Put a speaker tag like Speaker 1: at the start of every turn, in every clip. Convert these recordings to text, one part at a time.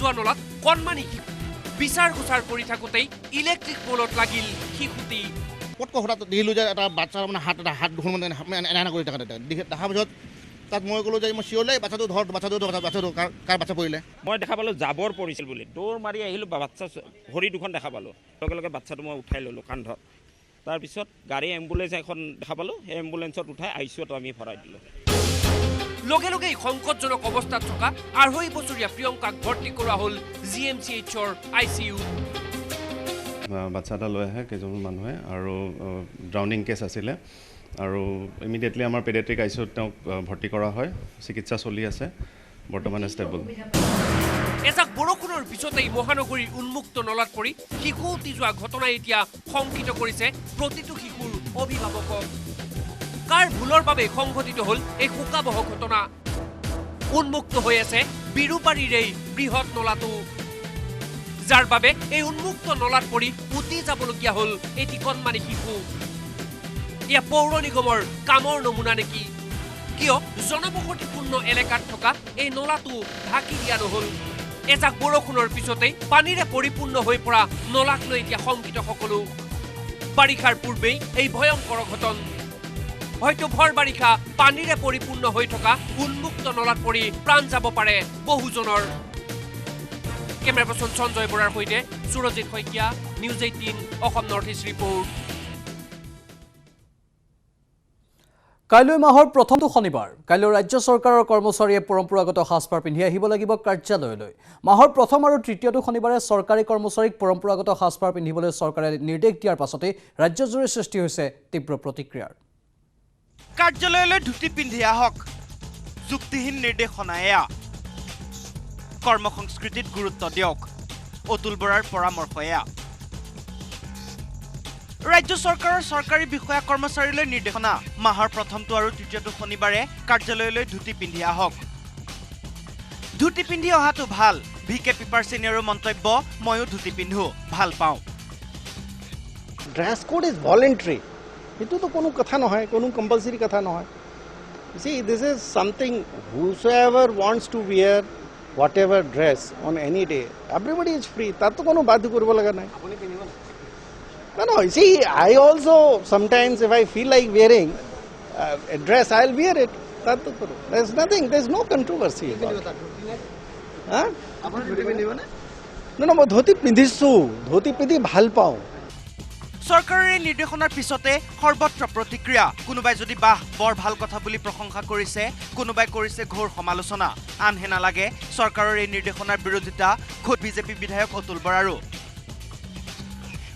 Speaker 1: যোৱা নলাত কণমানি শিশু বিচাৰ গোচাৰ কৰি থাকোঁতেই ইলেক্ট্ৰিক পলত লাগিল শিশুটি
Speaker 2: পটকৈ হঠাৎ দেখিলোঁ যে এটা বাচ্চাৰ মানে হাত দুখন মানে এনে কৰি থকা দেখাৰ পিছত তাত মই ক'লোঁ যে মই চিঞৰলে বাচ্চাটো কাৰ বাচ্চা পৰিলে
Speaker 3: মই দেখা পালোঁ জাবৰ পৰিছিল বুলি দৌৰ মাৰি আহিলোঁ বাচ্চা ভৰি দুখন দেখা পালোঁ লগে লগে বাচ্চাটো মই উঠাই ল'লোঁ কান্ধত তাৰপিছত গাড়ী এম্বুলেঞ্চ এখন দেখা পালোঁ সেই এম্বুলেঞ্চত উঠাই আইচিউত আমি ভৰাই দিলোঁ
Speaker 1: লগে লগেই সংকটজনক অৱস্থাত থকা 2.5 বছৰীয়া প্ৰিয়ংকাক ভৰ্তি কৰোৱা হ'ল GMCHৰ ICU
Speaker 4: বাচ্চা এটা লৈ আহে কেইজনমান মানুহে আৰু ড্ৰাউনিং কেছ আছিলে আৰু ইমিডিয়েটলি আমাৰ পেডিয়াট্ৰিক আইচিউত তেওঁক ভৰ্তি কৰা হয় চিকিৎসা চলি আছে বৰ্তমান ষ্টেবল
Speaker 1: এজাক বৰষুণৰ পিছতেই মহানগৰীৰ উন্মুক্ত নলাত পৰি শিশু উটি যোৱা ঘটনাই এতিয়া শংকিত কৰিছে প্ৰতিটো শিশুৰ অভিভাৱকক কাৰ ভুলৰ বাবে সংঘটিত হ'ল এই শোকাবহ ঘটনা উন্মুক্ত হৈ আছে বিৰুপাৰীৰ এই বৃহৎ নলাটো যাৰ বাবে এই উন্মুক্ত নলাত পৰি উটি যাবলগীয়া হ'ল এটি কণমানি শিশু ইয়া পৌৰ নিগমৰ কামৰ নমুনা নেকি কিয় জনবসতিপূৰ্ণ এলেকাত থকা এই নলাটো ঢাকি দিয়া নহ'ল এজাক বৰষুণৰ পিছতেই পানীৰে পৰিপূৰ্ণ হৈ পৰা নলাক লৈ এতিয়া শংকিত সকলো বাৰিষাৰ পূৰ্বেই এই ভয়ংকৰ ঘটন হয়তো ভৰ বাৰিষা পানীৰে পৰিপূৰ্ণ হৈ থকা উন্মুক্ত নলাত পৰি প্ৰাণ যাব পাৰে বহুজনৰ কেমেৰা পাৰ্চন সঞ্জয় বৰাৰ সৈতে Surajit Saikia news 18 Assam north east report
Speaker 5: কাইলৈ মাহৰ প্ৰথমটো শনিবাৰ কাইলৈ ৰাজ্য চৰকাৰৰ কৰ্মচাৰীয়ে পৰম্পৰাগত সাজপাৰ পিন্ধি আহিব লাগিব কাৰ্যালয়লৈ মাহৰ প্ৰথম আৰু তৃতীয়টো শনিবাৰে চৰকাৰী কৰ্মচাৰীক পৰম্পৰাগত সাজপাৰ পিন্ধিবলৈ চৰকাৰে নিৰ্দেশ দিয়াৰ পাছতে ৰাজ্যজুৰি সৃষ্টি হৈছে তীব্ৰ প্ৰতিক্ৰিয়াৰ
Speaker 6: কাৰ্যালয়লৈ ধুতি পিন্ধি আহক যুক্তিহীন নিৰ্দেশনা এয়া কৰ্মসংস্কৃতিত গুৰুত্ব দিয়ক অতুল বৰাৰ পৰামৰ্শ এয়া ৰাজ্য চৰকাৰৰ চৰকাৰী বিষয়া কৰ্মচাৰীলৈ নিৰ্দেশনা মাহৰ প্ৰথমটো আৰু তৃতীয়টো শনিবাৰে কাৰ্যালয়লৈ ধুতি পিন্ধি আহক ধুতি পিন্ধি অহাটো ভাল ভিকে পিপাৰ সিনিয়ৰৰ মন্তব্য ময়ো ধুতি পিন্ধো ভাল পাওঁ
Speaker 7: ড্ৰেছ কোড ইজ ভলেণ্টাৰী এটো তো কোনো কথা নহয় কোনো কম্পালসৰি কথা নহয় see this is something whosoever wants to wear whatever dress on any day everybody is free তাত কোনো বাধ্য কৰিব লাগা নাই আপুনি পিন্ধিব no see I also sometimes if I feel like wearing a dress I'll wear it তাত তো করো there's nothing there's no controversy হ্যাঁ আপুনি ধুতি পিন্ধিব না no মই ধুতি পিন্ধিছো ধুতি পিন্ধি ভাল পাওঁ
Speaker 6: চৰকাৰৰ এই নিৰ্দেশনাৰ পিছতে সৰ্বত্ৰ প্ৰতিক্ৰিয়া কোনোবাই যদি বাহ বৰ ভাল কথা বুলি প্ৰশংসা কৰিছে কোনোবাই কৰিছে ঘোৰ সমালোচনা আনহে নালাগে চৰকাৰৰ এই নিৰ্দেশনাৰ বিৰোধিতা খোদ বিজেপি বিধায়ক অতুল বৰাৰো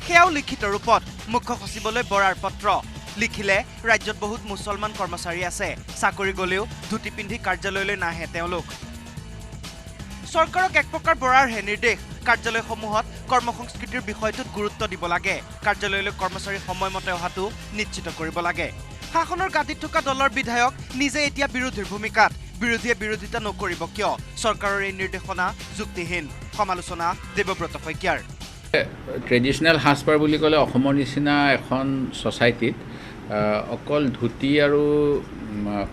Speaker 6: সেয়াও লিখিত ৰূপত মুখ্য সচিবলৈ বৰাৰ পত্ৰ লিখিলে ৰাজ্যত বহুত মুছলমান কৰ্মচাৰী আছে চাকৰি গলেও ধুতি পিন্ধি কাৰ্যালয়লৈ নাহে তেওঁলোক চৰকাৰক এক প্ৰকাৰ বৰাৰ হে নিৰ্দেশ কাৰ্যালয়সমূহত কৰ্মসংস্কৃতিৰ বিষয়টোত গুৰুত্ব দিব লাগে কাৰ্যালয়লৈ কৰ্মচাৰী সময়মতে অহাটো নিশ্চিত কৰিব লাগে শাসনৰ গাদীত থকা দলৰ বিধায়ক নিজে এতিয়া বিৰোধীৰ ভূমিকাত বিৰোধীয়ে বিৰোধিতা নকৰিব কিয় চৰকাৰৰ এই নিৰ্দেশনা যুক্তিহীন সমালোচনা দেৱব্ৰত শইকীয়াৰ
Speaker 8: ট্ৰেডিশনেল সাজপাৰ বুলি ক'লে অসমৰ নিচিনা এখন ছ'চাইটিত অকল ধুতি আৰু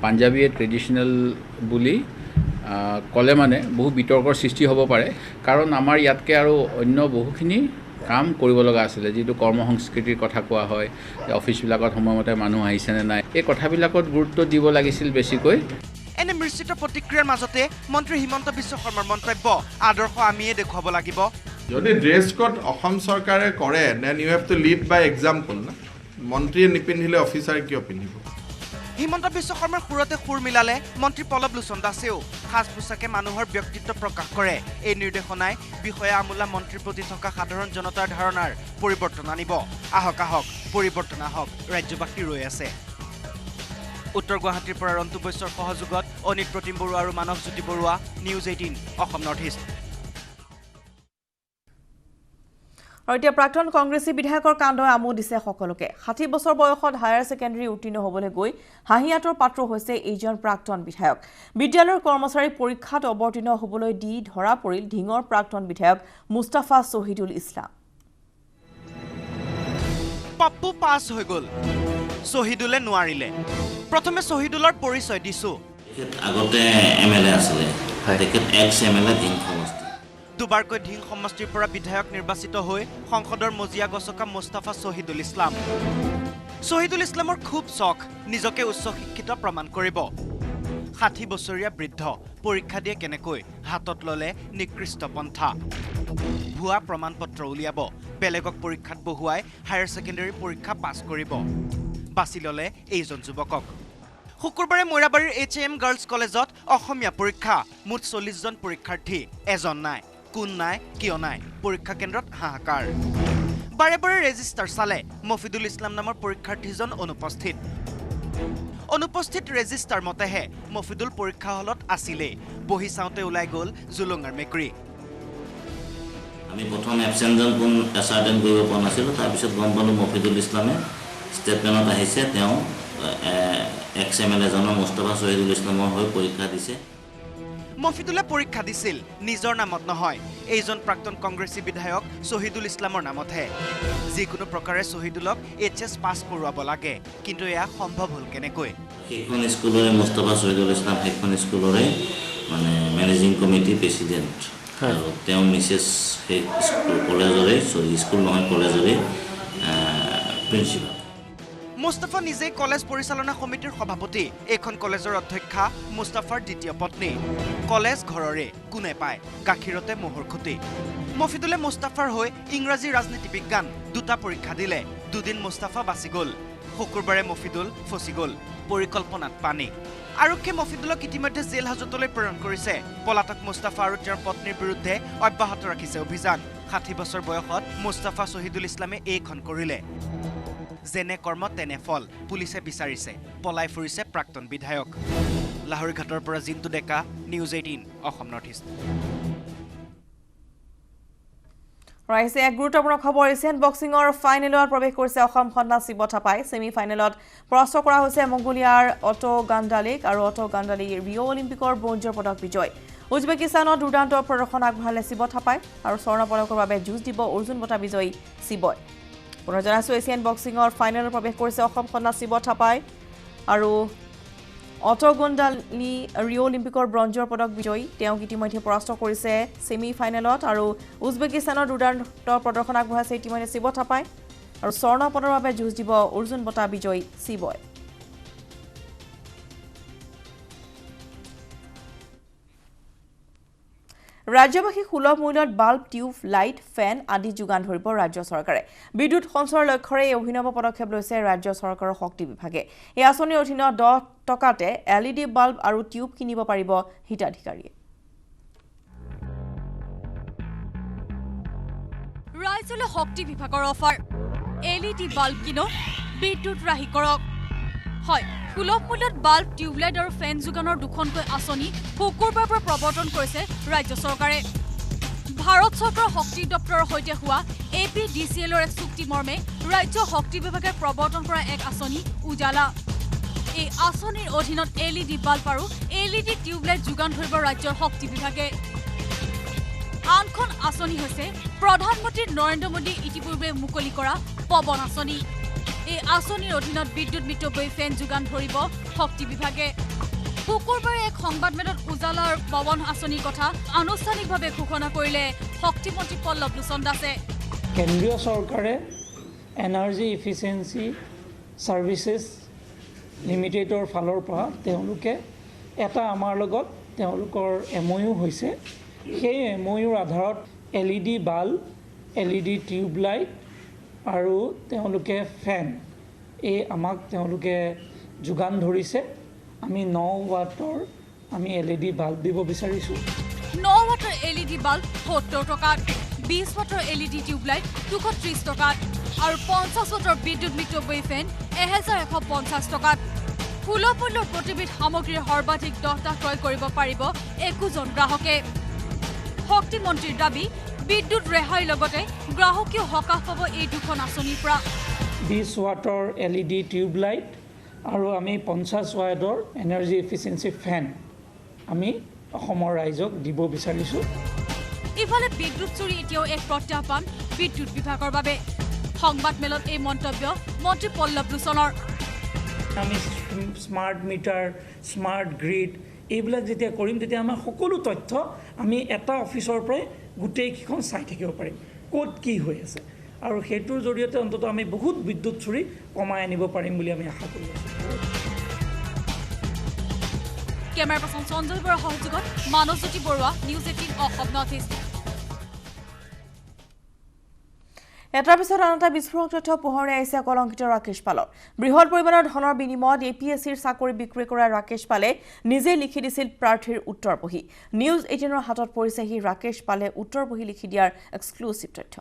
Speaker 8: পাঞ্জাবীয়ে ট্ৰেডিশনেল বুলি ক'লে মানে বহু বিতৰ্কৰ সৃষ্টি হ'ব পাৰে কাৰণ আমাৰ ইয়াতকৈ আৰু অন্য বহুখিনি কাম কৰিব লগা আছিলে যিটো কৰ্ম সংস্কৃতিৰ কথা কোৱা হয় অফিচবিলাকত সময়মতে মানুহ আহিছেনে নাই এই কথাবিলাকত গুৰুত্ব দিব লাগিছিল বেছিকৈ
Speaker 6: এনে মিশ্ৰিত প্ৰতিক্ৰিয়াৰ মাজতে মন্ত্ৰী হিমন্ত বিশ্ব শৰ্মাৰ মন্তব্য আদৰ্শ আমিয়ে দেখুৱাব লাগিব
Speaker 9: যদি ড্ৰেছ কোড অসম চৰকাৰে কৰে then you have to lead by example না মন্ত্ৰীয়ে নিপিন্ধিলে অফিচাৰে কিয় পিন্ধিব
Speaker 6: হিমন্ত বিশ্ব শৰ্মাৰ সুৰতে সুৰ মিলালে মন্ত্ৰী পল্লৱ লোচন দাসেও সাজ পোছাকে মানুহৰ ব্যক্তিত্ব প্ৰকাশ কৰে এই নিৰ্দেশনাই বিষয়া আমোলা মন্ত্ৰীৰ প্ৰতি থকা সাধাৰণ জনতাৰ ধাৰণাৰ পৰিৱৰ্তন আনিব আহক আহক পৰিৱৰ্তন আহক ৰাজ্যবাসী ৰৈ আছে উত্তৰ গুৱাহাটীৰ পৰা ৰন্তু বৈশ্যৰ সহযোগত অনিত প্ৰতিম বৰুৱা আৰু Manabjyoti Baruah News 18 Assam north east
Speaker 10: আৰু এতিয়া প্ৰাক্তন কংগ্ৰেছী বিধায়কৰ কাণ্ডই আমোদ দিছে সকলোকে 60 বছৰ বয়সত হায়াৰ ছেকেণ্ডাৰী উত্তীৰ্ণ হ'বলৈ গৈ হাঁহিয়াতৰ পাত্ৰ হৈছে এইজন প্ৰাক্তন বিধায়ক বিদ্যালয়ৰ কৰ্মচাৰী পৰীক্ষাত অৱতীৰ্ণ হ'বলৈ দি ধৰা পৰিল ঢিঙৰ প্ৰাক্তন বিধায়ক মুস্তাফা শহীদুল ইছলাম
Speaker 6: পাপ্পু পাছ হৈ গ'ল শহীদুলে নোৱাৰিলে প্ৰথমে শহীদুলৰ পৰিচয় দিছো
Speaker 11: আগতে এমএলএ আছিল তেখেত এক্স এমএলএ ঢিং সমষ্টি
Speaker 6: দুবাৰকৈ ধিং সমষ্টিৰ পৰা বিধায়ক নিৰ্বাচিত হৈ সংসদৰ মজিয়া গছকা মুস্তাফা শহীদুল ইছলাম। শহীদুল ইছলামৰ খুব চখ নিজকে উচ্চ শিক্ষিত প্ৰমাণ কৰিব। 60 বছৰীয়া বৃদ্ধ পৰীক্ষা দিয়ে কেনেকৈ হাতত ললে নিকৃষ্ট পন্থা। ভুৱা প্ৰমাণ পত্ৰ উলিয়াব, বেলেগক পৰীক্ষাত বহুৱাই হায়াৰ ছেকেণ্ডাৰী পৰীক্ষা পাছ কৰিব। বাছি ললে এইজন যুৱকক। শুকুৰবাৰে মৈৰাবাৰীৰ HM গাৰ্লছ কলেজত অসমীয়া পৰীক্ষা। মুঠ 40 জন পৰীক্ষাৰ্থী, এজন নাই। কোন নাই, কিয় নাই? পৰীক্ষা কেন্দ্ৰত হাহাকাৰ। বাৰে বাৰে ৰেজিষ্টাৰ চালে, মফিদুল ইছলাম নামৰ পৰীক্ষাৰ্থীজন অনুপস্থিত ৰেজিষ্টাৰ মতেহে মফিদুল পৰীক্ষা হলত আছিলেই। বহি চাওঁতে ওলাই গ'ল জুলুঙাৰ মেকুৰী।
Speaker 11: আমি প্ৰথম এবচেণ্টজন কোন এছাৰ্টেন কৰিব পৰা নাছিলোঁ। তাৰপিছত গম পালোঁ মফিদুল ইছলামে ষ্টেটমেণ্টত আহিছে, তেওঁ XMLA জনৰ মুস্তাফা শহীদুল ইছলামৰ হৈ পৰীক্ষা দিছে।
Speaker 6: মফিদুলে পৰীক্ষা দিছিল নিজৰ নামত নহয়, এইজন প্ৰাক্তন কংগ্ৰেছী বিধায়ক শহীদুল ইছলামৰ নামতহে। যিকোনো প্ৰকাৰে শহীদুলক HS পাছ কৰোৱাব লাগে, কিন্তু এয়া সম্ভৱ হ'ল কেনেকৈ?
Speaker 11: সেইখন স্কুলৰে মুস্তাফা শহীদুল ইছলাম সেইখন স্কুলৰে মানে মেনেজিং কমিটিৰ প্ৰেছিডেণ্ট, আৰু তেওঁ মিছেছ সেই কলেজৰে স্কুল নহয় কলেজৰে প্ৰিন্সিপাল।
Speaker 6: মুস্তাফা নিজেই কলেজ পৰিচালনা সমিতিৰ সভাপতি। এইখন কলেজৰ অধ্যক্ষা মুস্তাফাৰ দ্বিতীয় পত্নী। কলেজ ঘৰৰে, কোনে পায়? গাখীৰতে মহৰ খুটি। মফিদুলে মুস্তাফাৰ হৈ ইংৰাজী ৰাজনীতি বিজ্ঞান দুটা পৰীক্ষা দিলে। দুদিন মুস্তাফা বাচি গ'ল। শুকুৰবাৰে মফিদুল ফচি গ'ল। পৰিকল্পনাত পানী। আৰক্ষীয়ে মফিদুলক ইতিমধ্যে জেল হাজতলৈ প্ৰেৰণ কৰিছে। পলাতক মুস্তাফা আৰু তেওঁৰ পত্নীৰ বিৰুদ্ধে অব্যাহত ৰাখিছে অভিযান। 60 বছৰ বয়সত মুস্তাফা শহীদুল ইছলামে এইখন কৰিলে। যেনে কৰ্ম তেনে ফল, পুলিচে বিচাৰিছে। পলাই ফুৰিছে প্ৰাক্তন বিধায়ক। লাহৰীঘাটৰ পৰা জিন্তু ডেকা, News 18 অসম নৰ্থ ইষ্ট।
Speaker 10: ৰাইছে এক গুৰুত্বপূৰ্ণ খবৰ। এছিয়ান বক্সিঙৰ ফাইনেলত প্ৰৱেশ কৰিছে অসম সন্না শিৱ থাপাই। ছেমি ফাইনেলত পৰাস্ত কৰা হৈছে মংগোলিয়াৰ অটো গাণ্ডালিক, আৰু অটো গাণ্ডালি ৰিঅ' অলিম্পিকৰ ব্ৰঞ্জৰ পদক বিজয়। উজবেকিস্তানত দুৰ্দান্ত প্ৰদৰ্শন আগবঢ়ালে শিৱ থাপাই, আৰু স্বৰ্ণ পদকৰ বাবে যুঁজ দিব অৰ্জুন বঁটা বিজয়ী শিৱই। পুনৰ জনাইছোঁ, এছিয়ান বক্সিঙৰ ফাইনেলত প্ৰৱেশ কৰিছে অসম সন্না শিৱ থাপাই, আৰু অটো গাণ্ডালি ৰিঅ' অলিম্পিকৰ ব্ৰঞ্জৰ পদক বিজয়ী। তেওঁক ইতিমধ্যে পৰাস্ত কৰিছে ছেমি ফাইনেলত, আৰু উজবেকিস্তানৰ দুৰ্দান্ত প্ৰদৰ্শন আগবঢ়াইছে ইতিমধ্যে শিৱ থাপাই, আৰু স্বৰ্ণ পদকৰ বাবে যুঁজ দিব অৰ্জুন বঁটা বিজয়ী শিৱই। ৰাজ্যবাসীক সুলভ মূল্যত বাল্ব, টিউব লাইট, ফেন আদি যোগান ধৰিব ৰাজ্য চৰকাৰে। বিদ্যুৎ সঞ্চয়ৰ লক্ষ্যৰে এই অভিনৱ পদক্ষেপ লৈছে ৰাজ্য চৰকাৰৰ শক্তি বিভাগে। এই আঁচনিৰ অধীনত 10 টকাতে LED বাল্ব আৰু টিউব কিনিব পাৰিব হিতাধিকাৰীয়ে।
Speaker 12: ৰাজ্যলৈ শক্তি বিভাগৰ অফাৰ, LED বাল্ব কিনক, বিদ্যুৎ ৰাহি কৰক। হয়, সুলভ মূল্যত বাল্ব, টিউবলাইট আৰু ফেন যোগানৰ দুখনকৈ আঁচনি শুকুৰবাৰৰ পৰা প্ৰৱৰ্তন কৰিছে ৰাজ্য চৰকাৰে। ভাৰত চৰকাৰৰ শক্তি দপ্তৰৰ সৈতে হোৱা APDCLৰ এক চুক্তি মৰ্মে ৰাজ্য শক্তি বিভাগে প্ৰৱৰ্তন কৰা এক আঁচনি উজালা। এই আঁচনিৰ অধীনত LED বাল্ব আৰু LED টিউবলাইট যোগান ধৰিব ৰাজ্যৰ শক্তি বিভাগে। আনখন আঁচনি হৈছে প্ৰধানমন্ত্ৰী নৰেন্দ্ৰ মোদীয়ে ইতিপূৰ্বে মুকলি কৰা পৱন আঁচনি। এই আঁচনিৰ অধীনত বিদ্যুৎ মিতব্যয়ী ফেন যোগান ধৰিব শক্তি বিভাগে। শুকুৰবাৰে এক সংবাদমেলত উজালাৰ পৱন আঁচনিৰ কথা আনুষ্ঠানিকভাৱে ঘোষণা কৰিলে শক্তিমন্ত্ৰী পল্লৱ লোচন দাসে।
Speaker 13: কেন্দ্ৰীয় চৰকাৰে এনাৰ্জি ইফিচিয়েঞ্চি ছাৰ্ভিচেছ লিমিটেডৰ ফালৰ পৰা তেওঁলোকে এটা আমাৰ লগত তেওঁলোকৰ MOU হৈছে। সেই MOUৰ আধাৰত LED বাল্ব, LED টিউবলাইট আৰু তেওঁলোকে ফেন আমাক তেওঁলোকে যোগান ধৰিছে। আমি 9 ৱাটৰ আমি LED বাল্ব দিব বিচাৰিছোঁ।
Speaker 12: 9 ৱাটৰ LED বাল্ব 70 টকাত, 20 ৱাটৰ LED টিউবলাইট 230 টকাত, আৰু 50 ৱাটৰ বিদ্যুৎ মিতব্যয়ী ফেন 1150 টকাত। সুলভ মূল্যৰ প্ৰতিবিধ সামগ্ৰীৰ সৰ্বাধিক 10টা ক্ৰয় কৰিব পাৰিব 21জন গ্ৰাহকে। শক্তিমন্ত্ৰীৰ দাবী, বিদ্যুৎ ৰেহাইৰ লগতে গ্ৰাহকেও সকাহ পাব এই দুখন আঁচনিৰ পৰা।
Speaker 13: 20 ৱাটৰ LED টিউবলাইট আৰু আমি 50 ৱাটৰ এনাৰ্জি ইফিচিয়েঞ্চি ফেন আমি অসমৰ ৰাইজক দিব বিচাৰিছোঁ।
Speaker 12: ইফালে বিদ্যুৎ চুৰি এতিয়াও এক প্ৰত্যাহ্বান বিদ্যুৎ বিভাগৰ বাবে। সংবাদমেলত এই মন্তব্য মন্ত্ৰী পল্লৱ লোচনৰ।
Speaker 13: আমি স্মাৰ্ট মিটাৰ, স্মাৰ্ট গ্ৰিড এইবিলাক যেতিয়া কৰিম, তেতিয়া আমাৰ সকলো তথ্য আমি এটা অফিচৰ পৰাই গোটেইখন চাই থাকিব পাৰিম ক'ত কি হৈ আছে আৰু সেইটোৰ জৰিয়তে অন্ততঃ আমি বহুত বিদ্যুৎ চুৰি কমাই আনিব পাৰিম বুলি আমি আশা কৰি আছোঁ
Speaker 12: কেমেৰা পাৰ্চন সঞ্জয় বৰাৰ সহযোগত Manasjyoti Baruah News 18 Assam north East
Speaker 10: এটাৰ পিছত আন এটা বিস্ফোৰক তথ্য পোহৰে আহিছে কলংকিত ৰাকেশ পালৰ বৃহৎ পৰিমাণৰ ধনৰ বিনিময়ত APSCৰ চাকৰি বিক্ৰী কৰা ৰাকেশ পালে নিজে লিখি দিছিল প্ৰাৰ্থীৰ উত্তৰ বহি নিউজ 18ৰ হাতত পৰিছে হি ৰাকেশ পালে উত্তৰ বহি লিখি দিয়াৰ এক্সক্লুসিভ তথ্য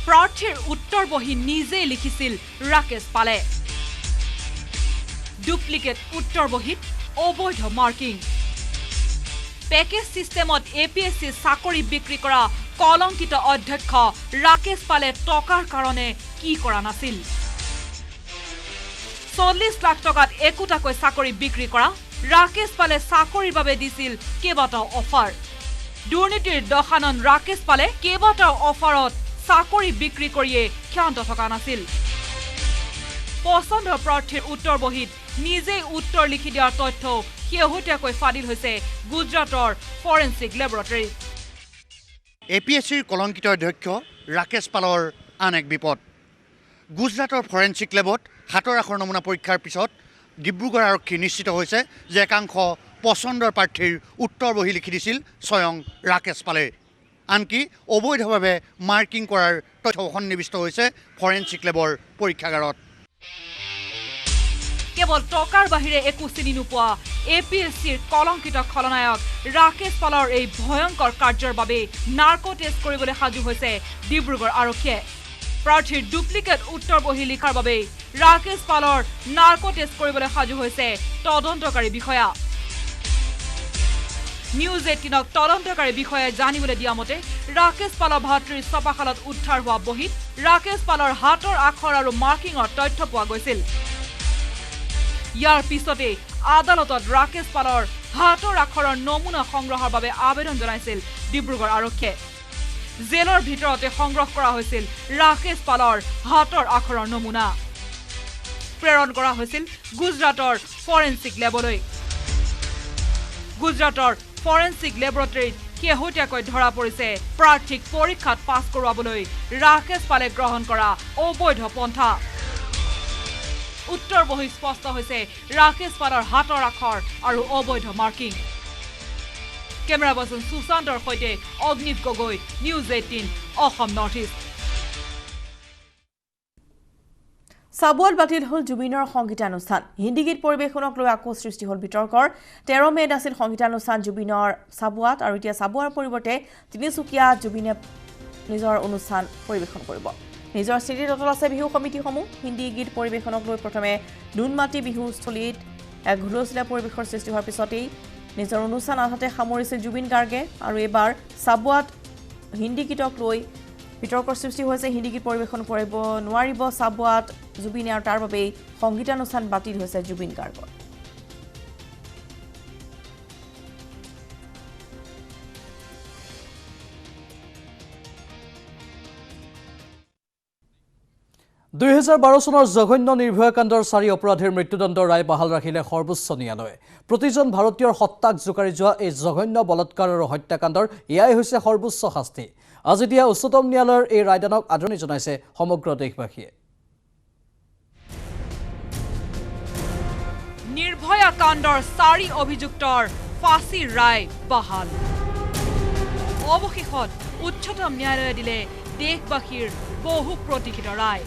Speaker 12: প্ৰাৰ্থীৰ উত্তৰ বহি নিজে লিখিছিল ৰাকেশ পালে ডুপ্লিকেট উত্তৰ বহিত অবৈধ মাৰ্কিং পেকেজ সিস্টেমত APSC চাকৰি বিক্ৰী কৰা কলংকিত অধ্যক্ষ ৰাকেশ পালে টকাৰ কাৰণে কি কৰা নাছিল 40 লাখ টকাত একোটাকৈ চাকৰি বিক্ৰী কৰা ৰাকেশ পালে চাকৰিৰ বাবে দিছিল কেইবাটাও অফাৰ দুৰ্নীতিৰ দশানন ৰাকেশ পালে কেইবাটাও অফাৰত চাকৰি বিক্ৰী কৰিয়ে ক্ষান্ত থকা নাছিল পছন্দৰ প্ৰাৰ্থীৰ উত্তৰ বহিত নিজে উত্তৰ লিখি দিয়াৰ তথ্য শেহতীয়াকৈ ফাদিল হৈছে গুজৰাটৰ ফৰেন্সিক লেবৰেটৰী
Speaker 14: APSCৰ কলংকিত অধ্যক্ষ ৰাকেশ পালৰ আন এক বিপদ গুজৰাটৰ ফৰেন্সিক লেবত হাতৰ আখৰ নমুনা পৰীক্ষাৰ পিছত ডিব্ৰুগড় আৰক্ষী নিশ্চিত হৈছে যে একাংশ পছন্দৰ প্ৰাৰ্থীৰ উত্তৰ বহি লিখি দিছিল স্বয়ং ৰাকেশ পালে আনকি অবৈধভাৱে মাৰ্কিং কৰাৰ তথ্য সন্নিবিষ্ট হৈছে ফৰেন্সিক লেবৰ পৰীক্ষাগাৰত
Speaker 12: কেৱল টকাৰ বাহিৰে একো চিনি নোপোৱা APSCৰ কলংকিত খলনায়ক ৰাকেশ পালৰ এই ভয়ংকৰ কাৰ্যৰ বাবে নাৰ্কো টেষ্ট কৰিবলৈ সাজু হৈছে ডিব্ৰুগড় আৰক্ষীয়ে প্ৰাৰ্থীৰ ডুপ্লিকেট উত্তৰ বহি লিখাৰ বাবে ৰাকেশ পালৰ নাৰ্কো টেষ্ট কৰিবলৈ সাজু হৈছে তদন্তকাৰী বিষয়া নিউজ 18ক তদন্তকাৰী বিষয়াই জানিবলৈ দিয়া মতে ৰাকেশ পালৰ ভাতৃৰ চপাখালত উদ্ধাৰ হোৱা বহিত ৰাকেশ পালৰ হাতৰ আখৰ আৰু মাৰ্কিঙৰ তথ্য পোৱা গৈছিল ইয়াৰ পিছতে আদালতত ৰাকেশ পালৰ হাতৰ আখৰৰ নমুনা সংগ্ৰহৰ বাবে আবেদন জনাইছিল ডিব্ৰুগড় আৰক্ষীয়ে জেলৰ ভিতৰতে সংগ্ৰহ কৰা হৈছিল ৰাকেশ পালৰ হাতৰ আখৰৰ নমুনা প্ৰেৰণ কৰা হৈছিল গুজৰাটৰ ফৰেন্সিক লেবলৈ গুজৰাটৰ ফৰেন্সিক লেবৰেটৰীত শেহতীয়াকৈ ধৰা পৰিছে প্ৰাৰ্থীক পৰীক্ষাত পাছ কৰোৱাবলৈ ৰাকেশ পালে গ্ৰহণ কৰা অবৈধ পন্থা উত্তৰ বহি স্পষ্ট হৈছে ৰাকেশ পালৰ হাতৰ আখৰ আৰু অবৈধ মাৰ্কিং কেমেৰা পাৰ্চন সুশান্তৰ সৈতে Agnit Gogoi news 18 Assam north east
Speaker 10: সাবুৱাত বাতিল হল জুবিনৰ সংগীতানুষ্ঠান হিন্দী গীত পৰিৱেশনক লৈ আকৌ সৃষ্টি হল বিতৰ্কৰ 13 মেত আছিল সংগীতানুষ্ঠান জুবিনৰ সাবুৱাত আৰু এতিয়া সাবুৱাৰ পৰিৱৰ্তে তিনিচুকীয়া জুবিনে নিজৰ অনুষ্ঠান পৰিৱেশন কৰিব নিজৰ স্থিতিত অটল আছে বিহু কমিটিসমূহ হিন্দী গীত পৰিৱেশনক লৈ প্ৰথমে নুনমাটি বিহুস্থলীত এক হুলস্থুলীয়া পৰিৱেশৰ সৃষ্টি হোৱাৰ পিছতেই নিজৰ অনুষ্ঠান আধাতে সামৰিছিল জুবিন গাৰ্গে আৰু এবাৰ সাবুৱাত হিন্দী গীতক লৈ বিতৰ্কৰ সৃষ্টি হৈছে হিন্দী গীত পৰিৱেশন কৰিব নোৱাৰিব সাবুৱাত জুবিনে আৰু তাৰ বাবেই সংগীতানুষ্ঠান বাতিল হৈছে জুবিন গাৰ্গৰ
Speaker 5: 2012 চনৰ জঘন্য নিৰ্ভয়া কাণ্ডৰ 4 অপৰাধীৰ মৃত্যুদণ্ডৰ ৰায় বাহাল ৰাখিলে সৰ্বোচ্চ ন্যায়ালয়ে প্ৰতিজন ভাৰতীয়ৰ সত্তাক জোকাৰি যোৱা এই জঘন্য বলৎকাৰ আৰু হত্যাকাণ্ডৰ এয়াই হৈছে সৰ্বোচ্চ শাস্তি আজি দিয়া উচ্চতম ন্যায়ালয়ৰ এই ৰায়দানক আদৰণি জনাইছে সমগ্ৰ দেশবাসীয়ে
Speaker 12: নিৰ্ভয়া কাণ্ডৰ 4 অভিযুক্তৰ ফাঁচীৰ ৰায় বাহাল অৱশেষত উচ্চতম ন্যায়ালয়ে দিলে দেশবাসীৰ বহু প্ৰতীক্ষিত ৰায়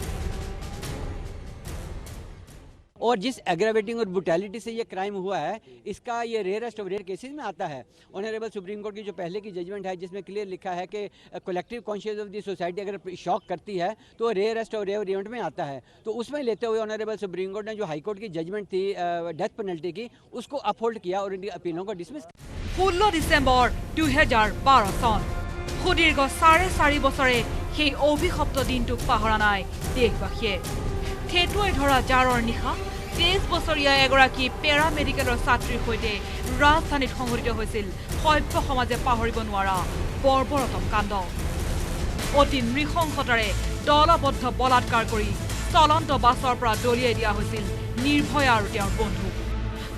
Speaker 15: और जिस एग्रावेटिंग और ब्रुटैलिटी से ये क्राइम हुआ है इसका ये रेयरेस्ट ऑफ रेयर केसेस में आता है ऑनरेबल सुप्रीम कोर्ट की जो पहले की जजमेंट है जिसमें क्लियर लिखा है कि collective conscious of the society अगर शॉक करती है तो रेयरेस्ट ऑफ रेयर इवेंट में आता है तो उसमें लेते हुए ऑनरेबल सुप्रीम कोर्ट ने जो हाई कोर्ट की जजमेंट थी डेथ पेनल्टी की उसको अपहोल्ड किया और इनकी अपीलों को डिसमिस
Speaker 12: 16 ডিসেম্বৰ 2012 চন সুদীৰ্ঘ 4.5 বছৰে সেই অভিশপ্ত দিনটোক পাহৰা নাই দেশবাসীয়ে থেটুৱে ধৰা জাৰৰ নিশা 23 বছৰীয়া এগৰাকী পেৰামেডিকেলৰ ছাত্ৰীৰ সৈতে ৰাজধানীত সংঘটিত হৈছিল সভ্য সমাজে পাহৰিব নোৱাৰা বৰ্বৰতম কাণ্ড অতি নৃশংসতাৰে দলবদ্ধ বলাৎকাৰ কৰি চলন্ত বাছৰ পৰা দলিয়াই দিয়া হৈছিল নিৰ্ভয়া আৰু তেওঁৰ বন্ধু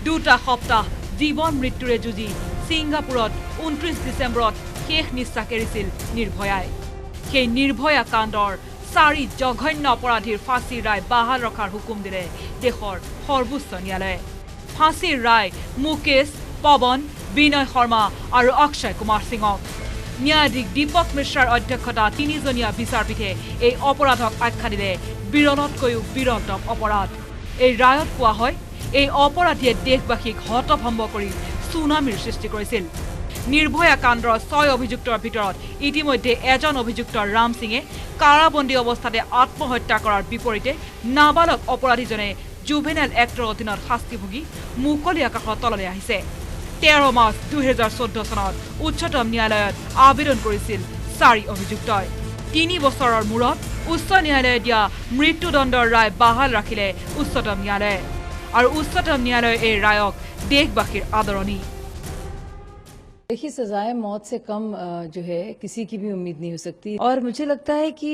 Speaker 12: 2 সপ্তাহ জীৱন মৃত্যুৰে যুঁজি ছিংগাপুৰত 29 ডিচেম্বৰত শেষ নিশ্বাস এৰিছিল নিৰ্ভয়াই। সেই নিৰ্ভয়া কাণ্ডৰ 4 জঘন্য অপৰাধীৰ ফাঁচীৰ ৰায় বাহাল ৰখাৰ হুকুম দিলে দেশৰ সৰ্বোচ্চ ন্যায়ালয়ে। ফাঁচীৰ ৰায় মুকেশ, পৱন, বিনয় শৰ্মা আৰু অক্ষয় কুমাৰ সিঙক। ন্যায়াধীশ দীপক মিশ্ৰাৰ অধ্যক্ষতা 3জনীয়া বিচাৰপীঠে এই অপৰাধক আখ্যা দিলে বিৰলতকৈও বিৰলতম অপৰাধ। এই ৰায়ত কোৱা হয়, এই অপৰাধীয়ে দেশবাসীক হতভম্ব কৰি চুনামিৰ সৃষ্টি কৰিছিল। নিৰ্ভয়া কাণ্ডৰ 6 অভিযুক্তৰ ভিতৰত ইতিমধ্যে এজন অভিযুক্ত ৰাম সিঙে কাৰাবন্দী অৱস্থাতে আত্মহত্যা কৰাৰ বিপৰীতে নাবালক অপৰাধীজনে জুভেনাইল এক্টৰ অধীনত শাস্তি ভোগী মুকলি আকাশৰ তললৈ আহিছে। 13 মাৰ্চ 2014 চনত উচ্চতম ন্যায়ালয়ত আবেদন কৰিছিল 4 অভিযুক্তই। 3 বছৰৰ মূৰত উচ্চ ন্যায়ালয়ে দিয়া মৃত্যুদণ্ডৰ ৰায় বাহাল ৰাখিলে উচ্চতম ন্যায়ালয়ে। আৰু উচ্চতম ন্যায়ালয়ে এই ৰায়ক দেশবাসীৰ আদৰণি।
Speaker 16: देखिए, सजाए मौत से कम जो है किसी की भी उम्मीद नहीं हो सकती और मुझे लगता है कि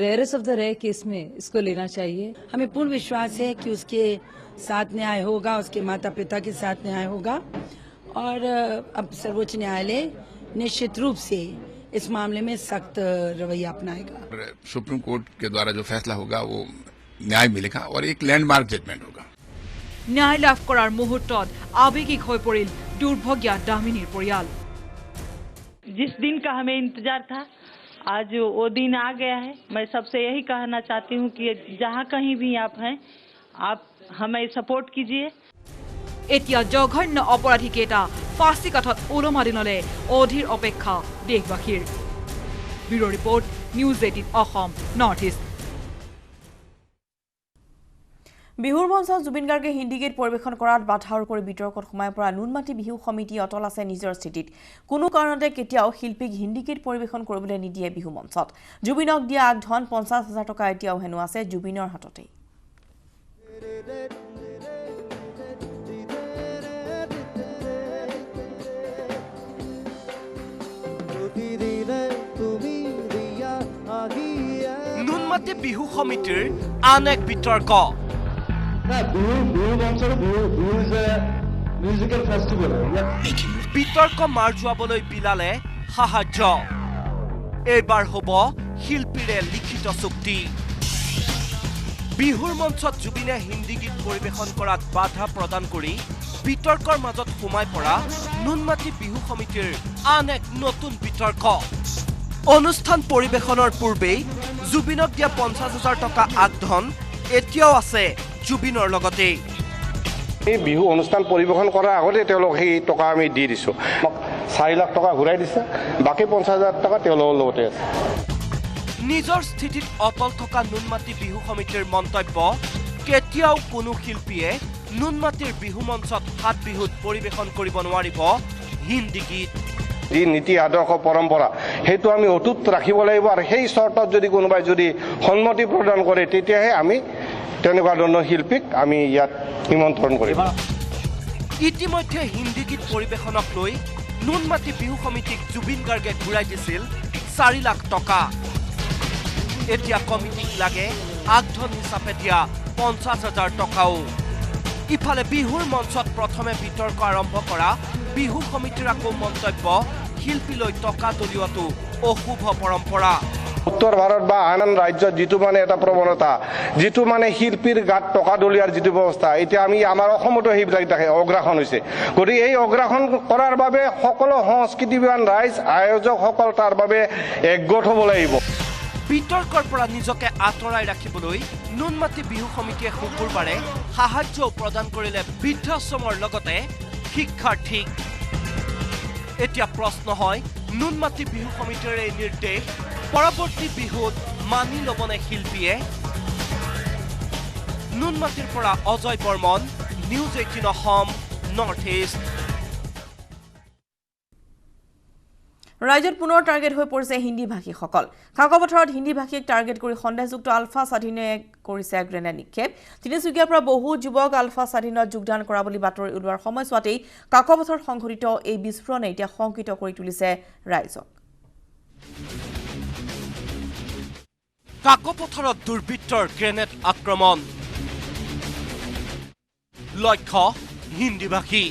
Speaker 16: rarest of the rare case में इसको लेना चाहिए।
Speaker 17: हमें पूर्ण विश्वास है कि उसके साथ न्याय होगा, उसके माता पिता के साथ न्याय होगा और अब सर्वोच्च न्यायालय निश्चित रूप से इस मामले में सख्त रवैया अपनाएगा।
Speaker 18: सुप्रीम कोर्ट के द्वारा जो फैसला होगा वो न्याय मिलेगा और एक लैंडमार्क जजमेंट होगा।
Speaker 12: न्याय लाभ কৰাৰ মুহূৰ্তত আৱেগিক হৈ পৰিল দুৰ্ভগীয়া দামিনীৰ পৰিয়াল।
Speaker 19: जिस दिन का हमें इंतजार था आज वो दिन आ गया है। मैं सबसे यही कहना चाहती हूँ कि जहाँ कहीं भी आप हैं, आप हमें सपोर्ट कीजिए।
Speaker 12: এতিয়া জঘন্য অপৰাধী কেইটা ফাঁচী কাঠত ওলমা দিনলে অধীৰ অপেক্ষা দেশবাসীৰ। Bureau report, news 18 Assam north east.
Speaker 10: বিহুৰ মঞ্চত জুবিন গাৰ্গে হিন্দী গীত পৰিৱেশন কৰাত বাধা কৰি বিতৰ্কত সোমাই পৰা নুনমাটি বিহু সমিতি অটল আছে নিজৰ স্থিতিত। কোনো কাৰণতে কেতিয়াও শিল্পীক হিন্দী গীত পৰিৱেশন কৰিবলৈ নিদিয়ে বিহু মঞ্চত। জুবিনক দিয়া আগধন 50,000 টকা এতিয়াও হেনো আছে জুবিনৰ হাততেই।
Speaker 6: নুনমাটি বিহু সমিতিৰ আন এক বিতৰ্ক। বিতৰ্ক মাৰ যোৱাবলৈ বিলালে সাহায্য। এইবাৰ হ'ব শিল্পীৰে লিখিত চুক্তি। বিহুৰ মঞ্চত জুবিনে হিন্দী গীত পৰিৱেশন কৰাত বাধা প্ৰদান কৰি বিতৰ্কৰ মাজত সোমাই পৰা নুনমাটি বিহু সমিতিৰ আন এক নতুন বিতৰ্ক। অনুষ্ঠান পৰিৱেশনৰ পূৰ্বেই জুবিনক দিয়া 50,000 টকা আগধন এতিয়াও আছে জুবিনৰ লগতে।
Speaker 20: এই বিহু অনুষ্ঠান পৰিৱেশন কৰাৰ আগতে তেওঁলোক সেই টকা আমি দি দিছোঁ। 4 লাখ টকা ঘূৰাই দিছে, বাকী 50,000 টকা তেওঁলোকৰ লগতে আছে।
Speaker 6: নিজৰ স্থিতিত অটল থকা নুনমাটি বিহু সমিতিৰ মন্তব্য, কেতিয়াও কোনো শিল্পীয়ে নুনমাটিৰ বিহু মঞ্চত হাত বিহুত পৰিৱেশন কৰিব নোৱাৰিব হিন্দী গীত।
Speaker 20: যি নীতি আদৰ্শ পৰম্পৰা সেইটো আমি অটুট ৰাখিব লাগিব আৰু সেই চৰ্তত যদি কোনোবাই যদি সন্মতি প্ৰদান কৰে তেতিয়াহে আমি তেনেকুৱা ধৰণৰ শিল্পীক আমি ইয়াত নিমন্ত্ৰণ কৰিম।
Speaker 6: ইতিমধ্যে হিন্দী গীত পৰিৱেশনক লৈ নুনমাটি বিহু সমিতিক জুবিন গাৰ্গে ঘূৰাই দিছিল 4 লাখ টকা। এতিয়া কমিটিক লাগে আগধন হিচাপে দিয়া 50,000 টকাও। ইফালে বিহুৰ মঞ্চত প্ৰথমে বিতৰ্ক আৰম্ভ কৰা বিহু সমিতিৰ আকৌ মন্তব্য, শিল্পীলৈ টকা দলিওৱাটো অশুভ পৰম্পৰা।
Speaker 20: উত্তৰ ভাৰত বা আন আন ৰাজ্যত যিটো মানে এটা প্ৰৱণতা, যিটো মানে শিল্পীৰ গাত টকা দলিয়াৰ যিটো ব্যৱস্থা, এতিয়া আমি আমাৰ অসমতো সেইবিলাক দেখে অগ্ৰাসন হৈছে। গতিকে এই অগ্ৰাসন কৰাৰ বাবে সকলো সংস্কৃতিবান ৰাইজ আয়োজকসকল তাৰ বাবে একগোট হ'ব লাগিব।
Speaker 6: বিতৰ্কৰ পৰা নিজকে আঁতৰাই ৰাখিবলৈ নুনমাটি বিহু সমিতিয়ে শুকুৰবাৰে সাহায্যও প্ৰদান কৰিলে বৃদ্ধাশ্ৰমৰ লগতে শিক্ষাৰ্থীক। এতিয়া প্ৰশ্ন হয়, নুনমাটি বিহু সমিতিৰ এই নিৰ্দেশ পৰৱৰ্তী বিহুত মানি ল'বনে শিল্পীয়ে? নুনমাটিৰ পৰা Ajay Barman, news 18 Assam north East.
Speaker 10: ৰাজ্যত পুনৰ টাৰ্গেট হৈ পৰিছে হিন্দী ভাষীসকল। কাকপথাৰত হিন্দী ভাষীক টাৰ্গেট কৰি সন্দেহযুক্ত আলফা স্বাধীনে কৰিছে গ্ৰেনেড নিক্ষেপ। তিনিচুকীয়াৰ পৰা বহু যুৱক আলফা স্বাধীনত যোগদান কৰা বুলি বাতৰি ওলোৱাৰ সময়ছোৱাতেই কাকপথাৰত সংঘটিত এই বিস্ফোৰণে এতিয়া শংকিত কৰি তুলিছে ৰাইজক।
Speaker 6: কাকপথাৰত দুৰ্বৃত্তৰ গ্ৰেনেড আক্ৰমণ, লক্ষ্য হিন্দী ভাষী।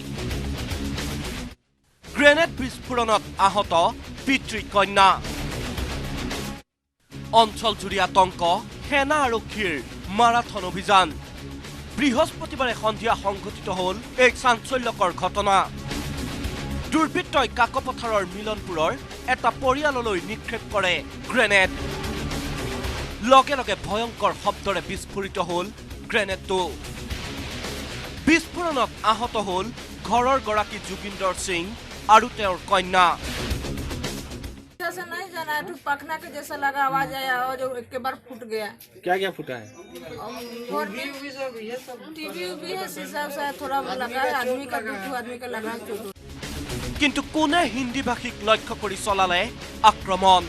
Speaker 1: গ্ৰেনেড বিস্ফোৰণত আহত পিতৃ কন্যা অঞ্চলজুৰি আতংক সেনা আৰক্ষীৰ মাৰাথন অভিযান বৃহস্পতিবাৰে সন্ধিয়া সংঘটিত হ'ল এক চাঞ্চল্যকৰ ঘটনা দুৰ্বৃত্তই কাকপথাৰৰ মিলনপুৰৰ এটা পৰিয়াললৈ নিক্ষেপ কৰে গ্ৰেনেড লগে লগে ভয়ংকৰ শব্দৰে বিস্ফোৰিত হ'ল গ্ৰেনেডটো বিস্ফোৰণত আহত হ'ল ঘৰৰ গৰাকী যোগিন্দৰ সিং আৰু তেওঁৰ কন্যা
Speaker 21: जैसा नहीं जाना है, पखना के जैसा लगा आवाज आया और जो एक बार फूट गया।
Speaker 22: क्या क्या फूटा है?
Speaker 21: टीवी भी है, शीशा सा थोड़ा लगा है, आदमी का दो आदमी का लगा है चोट।
Speaker 1: কিন্তু কোনে হিন্দী ভাষিক লক্ষ্য কৰি চলালে আক্ৰমণ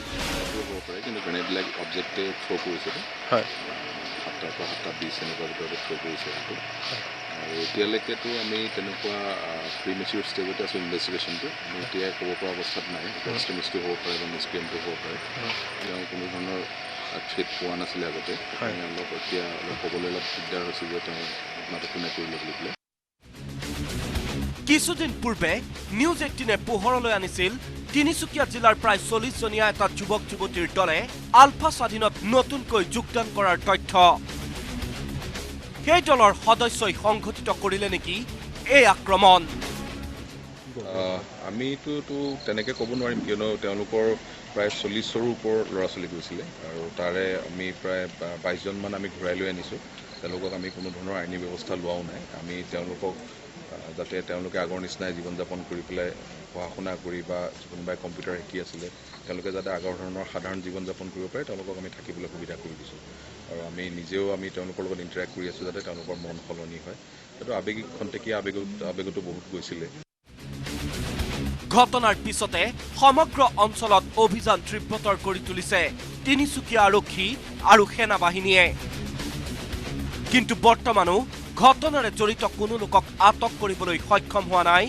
Speaker 23: কিন্তু গ্ৰেনেডবিলাক অবজেক্টে থ্ৰ' কৰিছে হয় 7টাৰ পৰা 7:20 এনেকুৱা ভিতৰতে থ্ৰ' কৰিছে আৰু এতিয়ালৈকেতো আমি তেনেকুৱা প্ৰিমেচিউৰ ষ্টেজতে আছোঁ ইনভেষ্টিগেশ্যনটো আমি এতিয়া ক'ব পৰা অৱস্থাত নাই এক্সট্ৰিমিষ্টটো হ'ব পাৰে বা মিছক্ৰিয়েণ্টটো হ'ব পাৰে তেওঁ কোনো ধৰণৰ থ্ৰেট পোৱা নাছিলে আগতে অলপ এতিয়া অলপ ক'বলৈ অলপ দিগদাৰ হৈছে যে তেওঁ ঘটনাটো কোনে কৰিলে বুলি পেলাই
Speaker 1: কিছুদিন পূৰ্বে নিউজ 18 পোহৰলৈ আনিছিল তিনিচুকীয়া জিলাৰ প্ৰায় 40 জনীয়া এটা যুৱক যুৱতীৰ দলে আলফা স্বাধীনত নতুনকৈ যোগদান কৰাৰ তথ্য সেই দলৰ সদস্যই সংঘটিত কৰিলে নেকি এই আক্ৰমণ
Speaker 23: আমিতো তেনেকৈ ক'ব নোৱাৰিম কিয়নো তেওঁলোকৰ প্ৰায় 40ৰো ওপৰ ল'ৰা ছোৱালী গৈছিলে আৰু তাৰে আমি প্ৰায় 22জনমান আমি ঘূৰাই লৈ আনিছোঁ তেওঁলোকক আমি কোনো ধৰণৰ আইনী ব্যৱস্থা লোৱাও নাই আমি তেওঁলোকক যাতে তেওঁলোকে আগৰ নিচিনাই জীৱন যাপন কৰি পেলাই পঢ়া শুনা কৰি বা কোনোবাই কম্পিউটাৰ শিকি আছিলে তেওঁলোকে যাতে আগৰ ধৰণৰ সাধাৰণ জীৱন যাপন কৰিব পাৰে তেওঁলোকক আমি থাকিবলৈ সুবিধা কৰি দিছোঁ আৰু আমি নিজেও আমি তেওঁলোকৰ লগত ইণ্টাৰেক্ট কৰি আছোঁ যাতে তেওঁলোকৰ মন সলনি হয় সেইটো আৱেগিক খন্তেকীয়া আৱেগতো বহুত গৈছিলে
Speaker 1: ঘটনাৰ পিছতে সমগ্ৰ অঞ্চলত অভিযান তীব্ৰতৰ কৰি তুলিছে তিনিচুকীয়া আৰক্ষী আৰু সেনা বাহিনীয়ে কিন্তু বৰ্তমানো ঘটনাৰে জড়িত কোনো লোকক আটক কৰিবলৈ সক্ষম হোৱা নাই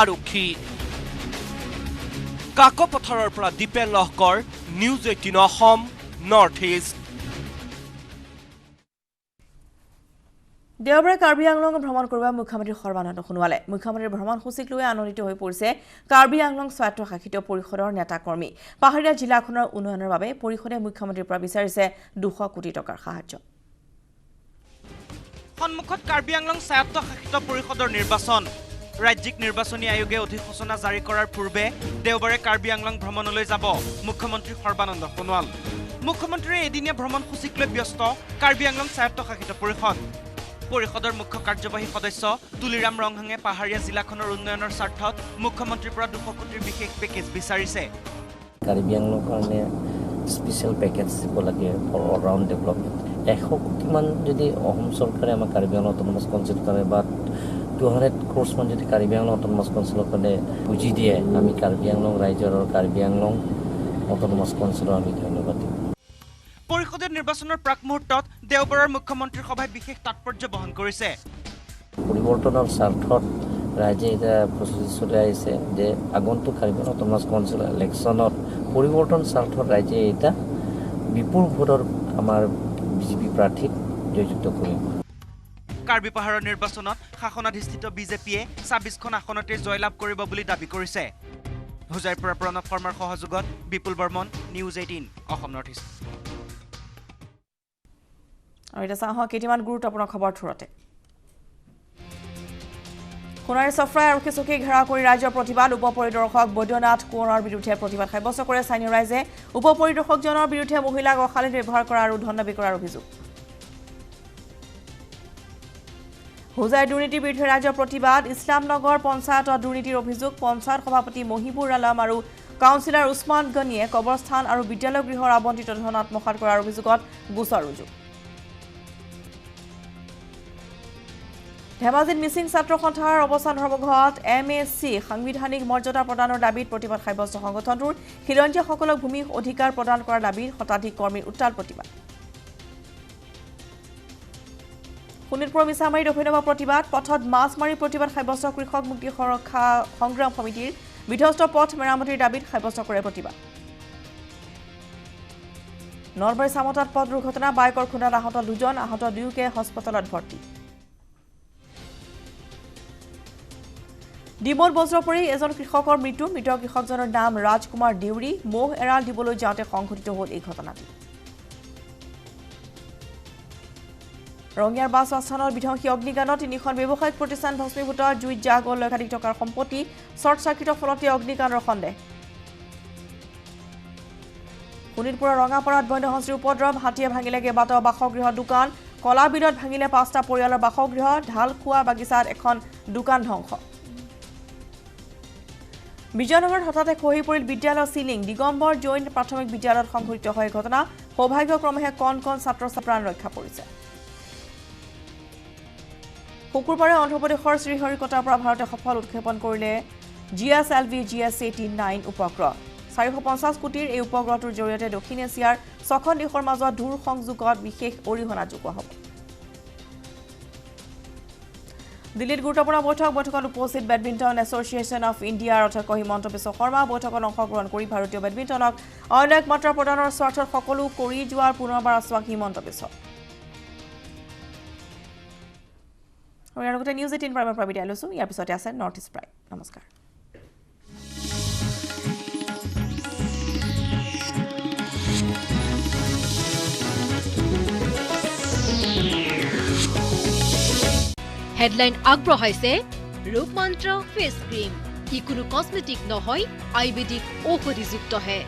Speaker 1: আৰক্ষী কাকপথাৰৰ পৰা Dipen Lahkar news 18 Assam north east
Speaker 10: দেওবাৰে কাৰ্বি আংলং ভ্ৰমণ কৰিব মুখ্যমন্ত্ৰী সৰ্বানন্দ সোণোৱালে মুখ্যমন্ত্ৰীৰ ভ্ৰমণসূচীক লৈ আনন্দিত হৈ পৰিছে কাৰ্বি আংলং স্বায়ত্তশাসিত পৰিষদৰ নেতা কৰ্মী পাহাৰীয়া জিলাখনৰ উন্নয়নৰ বাবে পৰিষদে মুখ্যমন্ত্ৰীৰ পৰা বিচাৰিছে 200 কোটি টকাৰ সাহায্য
Speaker 6: সন্মুখত কাৰ্বি আংলং স্বায়ত্তশাসিত পৰিষদৰ নিৰ্বাচন ৰাজ্যিক নিৰ্বাচনী আয়োগে অধিসূচনা জাৰি কৰাৰ পূৰ্বে দেওবাৰে কাৰ্বি আংলং ভ্ৰমণলৈ যাব মুখ্যমন্ত্ৰী সৰ্বানন্দ সোণোৱাল মুখ্যমন্ত্ৰীৰ এদিনীয়া ভ্ৰমণসূচীক লৈ ব্যস্ত কাৰ্বি আংলং স্বায়ত্তশাসিত পৰিষদ পৰিষদৰ মুখ্য কাৰ্যবাহী সদস্য তুলিৰাম ৰংহাঙে পাহাৰীয়া জিলাখনৰ উন্নয়নৰ স্বাৰ্থত মুখ্যমন্ত্ৰীৰ পৰা 200 কোটিৰ বিশেষ পেকেজ বিচাৰিছে
Speaker 24: কাৰ্বি আংলঙৰ কাৰণে স্পেচিয়েল পেকেজ দিব লাগে ফৰ অল ৰাউণ্ড ডেভেলপমেণ্ট 100 কোটিমান যদি অসম চৰকাৰে আমাৰ কাৰ্বি আংলং অট'নমাছ কাউন্সিলৰ কাৰণে বা 200 ক্ৰ'ৰ্ছমান যদি কাৰ্বি আংলং অট'নমাছ কাউন্সিলৰ কাৰণে বুজি দিয়ে আমি কাৰ্বি আংলং ৰাইজৰ আৰু কাৰ্বি আংলং অট'নমাছ কাউন্সিলৰ আমি ধন্যবাদ দিম
Speaker 6: পৰিষদৰ নিৰ্বাচনৰ প্ৰাক মুহূৰ্তত দেওবাৰৰ মুখ্যমন্ত্ৰীৰ সভাই বিশেষ তাৎপৰ্য বহন কৰিছে
Speaker 24: পৰিৱৰ্তনৰ স্বাৰ্থত ৰাইজে এতিয়া প্ৰস্তুতি চলাই আহিছে যে আগন্তুক কাৰ্বি আংলং অট'নমাছ কাউন্সিলৰ ইলেকশ্যনত পৰিৱৰ্তন স্বাৰ্থত ৰাইজে এতিয়া বিপুল ভোটৰ আমাৰ বিজেপি প্ৰাৰ্থীক জয়যুক্ত কৰিব
Speaker 6: কাৰ্বি পাহাৰৰ নিৰ্বাচনত শাসনাধিষ্ঠিত বিজেপিয়ে 26খন আসনতে জয়লাভ কৰিব বুলি দাবী কৰিছে হোজাইৰ পৰা প্ৰণৱ শৰ্মাৰ সহযোগত Bipul Barman news 18 Assam north east
Speaker 10: আৰু এটা চাওঁ কেইটামান গুৰুত্বপূৰ্ণ খবৰ থুৰতে সোণাৰী চফৰাই আৰক্ষী চকী ঘেৰাও কৰি ৰাজ্যৰ প্ৰতিবাদ উপ পৰিদৰ্শক বৈদ্যনাথ কোঁৱৰৰ বিৰুদ্ধে প্ৰতিবাদ সাব্যস্ত কৰে স্থানীয় ৰাইজে উপ পৰিদৰ্শকজনৰ বিৰুদ্ধে মহিলাক অশালীন ব্যৱহাৰ কৰা আৰু ধন দাবী কৰাৰ অভিযোগ হোজাই দুৰ্নীতিৰ বিৰুদ্ধে ৰাজ্যৰ প্ৰতিবাদ ইছলামনগৰ পঞ্চায়তত দুৰ্নীতিৰ অভিযোগ পঞ্চায়ত সভাপতি মহিবুৰ আলম আৰু কাউন্সিলৰ উছমান গনিয়ে কবৰস্থান আৰু বিদ্যালয় গৃহৰ আবণ্টিত ধন আত্মসাৎ কৰাৰ অভিযোগত গোচৰ ৰুজু ধেমাজিত মিচিং ছাত্ৰ সন্থাৰ অৱস্থান ধৰ্মঘট MSC সাংবিধানিক মৰ্যাদা প্ৰদানৰ দাবীত প্ৰতিবাদ সাব্যস্ত সংগঠনটোৰ খিলঞ্জীয়াসকলক ভূমি অধিকাৰ প্ৰদান কৰাৰ দাবীত শতাধিক কৰ্মীৰ উত্তাল প্ৰতিবাদ শোণিতপুৰ মিছামাৰীত অভিনৱ প্ৰতিবাদ পথত মাছ মাৰি প্ৰতিবাদ সাব্যস্ত কৃষক মুক্তি সুৰক্ষা সংগ্ৰাম সমিতিৰ বিধ্বস্ত পথ মেৰামতিৰ দাবীত সাব্যস্ত কৰে প্ৰতিবাদ নলবাৰী চামতাত পথ দুৰ্ঘটনা বাইকৰ খুন্দাত আহত 2জন আহত 2কে হস্পিটেলত ভৰ্তি ডিমত বজ্ৰ পৰি এজন কৃষকৰ মৃত্যু মৃত কৃষকজনৰ নাম ৰাজকুমাৰ দেউৰী মোহ এৰাল দিবলৈ যাওঁতে সংঘটিত হ'ল এই ঘটনাটি ৰঙিয়াৰ বাছ আস্থানৰ বিধ্বংসী অগ্নিকাণ্ডত তিনিখন ব্যৱসায়িক প্ৰতিষ্ঠান ভস্মীভূত জুইত জাহ গ'ল লক্ষাধিক টকাৰ সম্পত্তি শ্বৰ্ট চাৰ্কিটৰ ফলতে অগ্নিকাণ্ডৰ সন্দেহ শোণিতপুৰৰ ৰঙাপাৰাত বন্যহস্তীৰ উপদ্ৰৱ হাতীয়ে ভাঙিলে কেইবাটাও বাসগৃহ দোকান কলাবিলত ভাঙিলে 5টা পৰিয়ালৰ বাসগৃহ ঢালখোৱা বাগিচাত এখন দোকান ধ্বংস বিজয়নগৰত হঠাতে খহি পৰিল বিদ্যালয়ৰ চিলিং দিগম্বৰ জৈন প্ৰাথমিক বিদ্যালয়ত সংঘটিত হয় ঘটনা সৌভাগ্যক্ৰমেহে কণ ছাত্ৰ ছাত্ৰীৰ ৰক্ষা পৰিছে শুকুৰবাৰে অন্ধ্ৰপ্ৰদেশৰ শ্ৰীহৰিকোটাৰ পৰা ভাৰতে সফল উৎক্ষেপণ কৰিলে GSLV GS-18-9 উপগ্ৰহ 450 কোটিৰ এই উপগ্ৰহটোৰ জৰিয়তে দক্ষিণ এছিয়াৰ 6খন দেশৰ মাজত দূৰ সংযোগত বিশেষ অৰিহণা যোগোৱা হ'ব দিল্লীত গুৰুত্বপূৰ্ণ বৈঠকত উপস্থিত বেডমিণ্টন এছ'চিয়েশ্যন অফ ইণ্ডিয়াৰ অধ্যক্ষ হিমন্ত বিশ্ব শৰ্মা বৈঠকত অংশগ্ৰহণ কৰি ভাৰতীয় বেডমিণ্টনক অন্য এক মাত্ৰা প্ৰদানৰ স্বাৰ্থত সকলো কৰি যোৱাৰ পুনৰবাৰ আশ্বাস হিমন্ত বিশ্ব আৰু লগতে নিউজ 18 প্ৰাইমৰ পৰা বিদায় লৈছো ইয়াৰ পিছতে আছে নৰ্থ ইষ্ট প্ৰাইম নমস্কাৰ
Speaker 2: হেডলাইন আগবঢ়াইছে ৰূপমন্ত্ৰ ফেচ ক্ৰীম ই কোনো কসমেটিক নহয় Ayurvedic ঔষধিযুক্তহে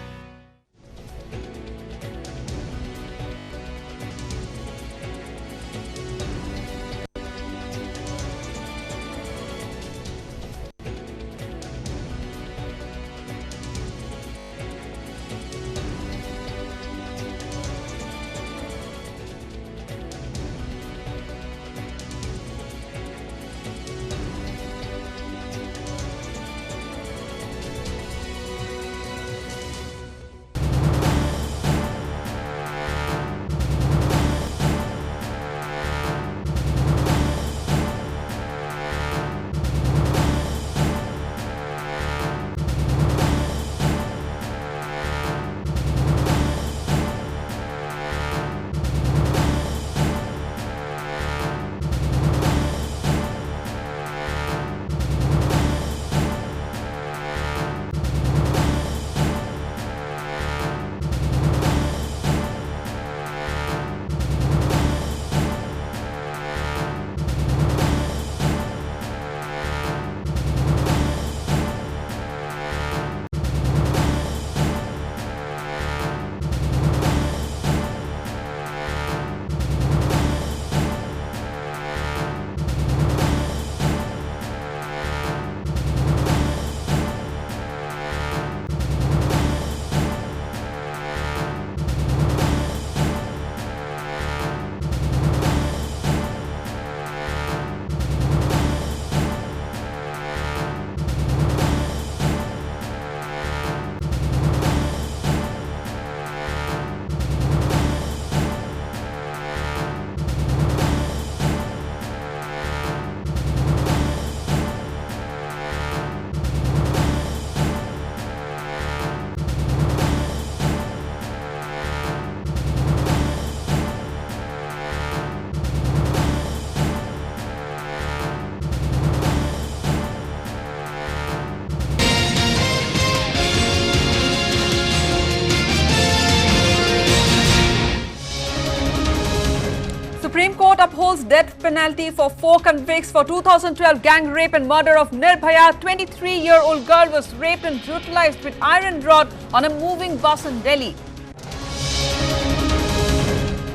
Speaker 3: Supreme Court upholds death penalty for 4 convicts for 2012 gang rape and murder of Nirbhaya. 23-year-old girl was raped and brutalized with iron rod on a moving bus in Delhi.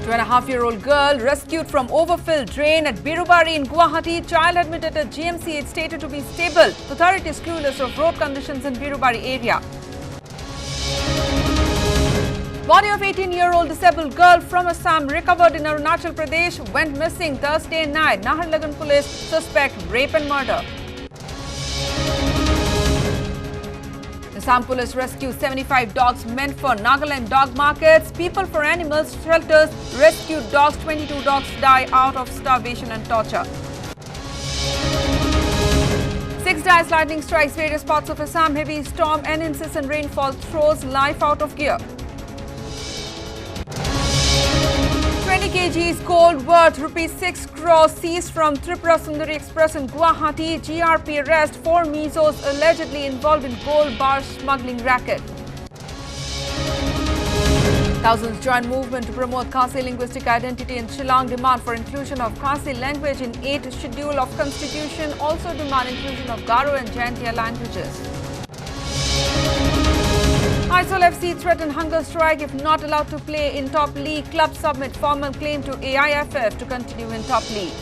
Speaker 3: 2.5-year-old girl rescued from overfilled drain at Birubari in Guwahati. Child admitted at GMC. It's stated to be stable. Authorities clueless of road conditions in Birubari area. Body of 18-year-old disabled girl from Assam recovered in Arunachal Pradesh went missing Thursday night. Naharlagun police suspect rape and murder. Assam police rescued 75 dogs meant for Nagaland dog markets. People for Animals shelters rescued dogs. 22 dogs die out of starvation and torture. 6 dies lightning strikes various parts of Assam. Heavy storm and incessant rainfall throws life out of gear. 20 kgs gold worth ₹6 crore seized from Tripura Sundari Express in Guwahati. GRP arrest 4 Mizos allegedly involved in gold bar smuggling racket. Thousands join movement to promote Khasi linguistic identity in Shillong. Demand for inclusion of Khasi language in 8th schedule of constitution. Also demand inclusion of Garo and Jaintia languages. Isol FC threaten hunger strike if not allowed to play in top league. Club submit formal claim to AIFF to continue in top league.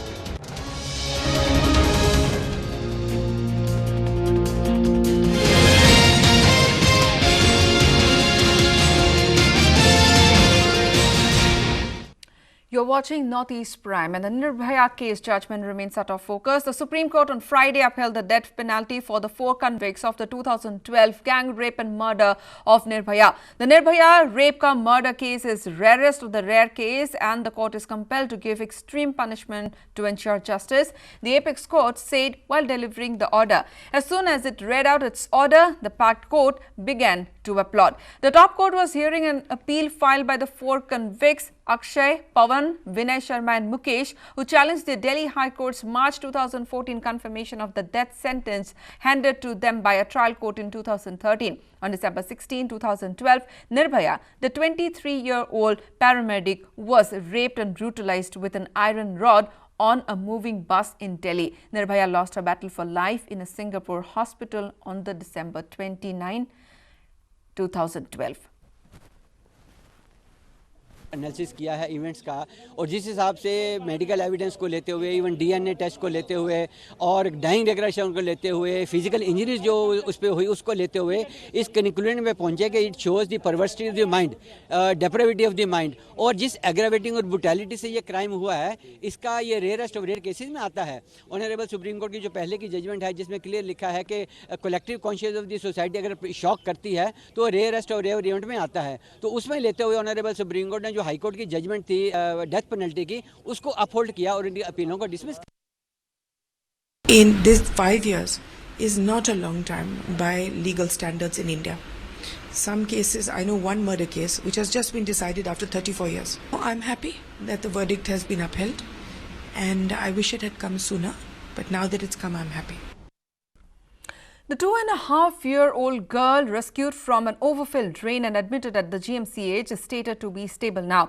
Speaker 3: You're watching Northeast Prime, and the Nirbhaya case judgment remains out of focus. The Supreme Court on Friday upheld the death penalty for the 4 convicts of the 2012 gang rape and murder of Nirbhaya. The Nirbhaya rape cum murder case is rarest of the rare case, and the court is compelled to give extreme punishment to ensure justice. The apex court said while delivering the order. As soon as it read out its order, the packed court began to applaud. The top court was hearing an appeal filed by the 4 convicts, Akshay, Pawan, Vinay Sharma and Mukesh, who challenged the Delhi High Court's March 2014 confirmation of the death sentence handed to them by a trial court in 2013. On December 16, 2012, Nirbhaya, the 23-year-old paramedic, was raped and brutalized with an iron rod on a moving bus in Delhi. Nirbhaya lost her battle for life in a Singapore hospital on the December 29, 2012.
Speaker 15: Analysis किया है events का, और जिस हिसाब से medical evidence को लेते हुए, even DNA test को लेते हुए और डाइंग रेग्रेशन को लेते हुए, फिजिकल इंजरीज जो उस पर हुई उसको लेते हुए इस कंक्लूजन में पहुंचे कि it shows the perversity of the mind, depravity of the mind, और जिस एग्रावेटिंग और ब्रुटैलिटी से ये क्राइम हुआ है इसका ये रेयरेस्ट ऑफ रेयर केसेस में आता है. ऑनरेबल सुप्रीम कोर्ट की जो पहले की जजमेंट है जिसमें क्लियर लिखा है कि collective conscious of the society अगर शॉक करती है तो रेयरेस्ट ऑफ रेयर इवेंट में आता है. तो उसमें लेते हुए ऑनरेबल सुप्रीम कोर्ट ने हाई कोर्ट की जजमेंट थी डेथ पेनल्टी की उसको अपहोल्ड किया और इनकी अपीलों को dismiss.
Speaker 4: In this 5 years is not a long time by legal standards in India. Some cases, I know one murder case which has just been decided after 34 years. I'm happy that the verdict has been upheld, and I wish it had come sooner, but now that it's come, I'm happy.
Speaker 3: The 2.5-year-old girl rescued from an overfilled drain and admitted at the GMCH is stated to be stable now.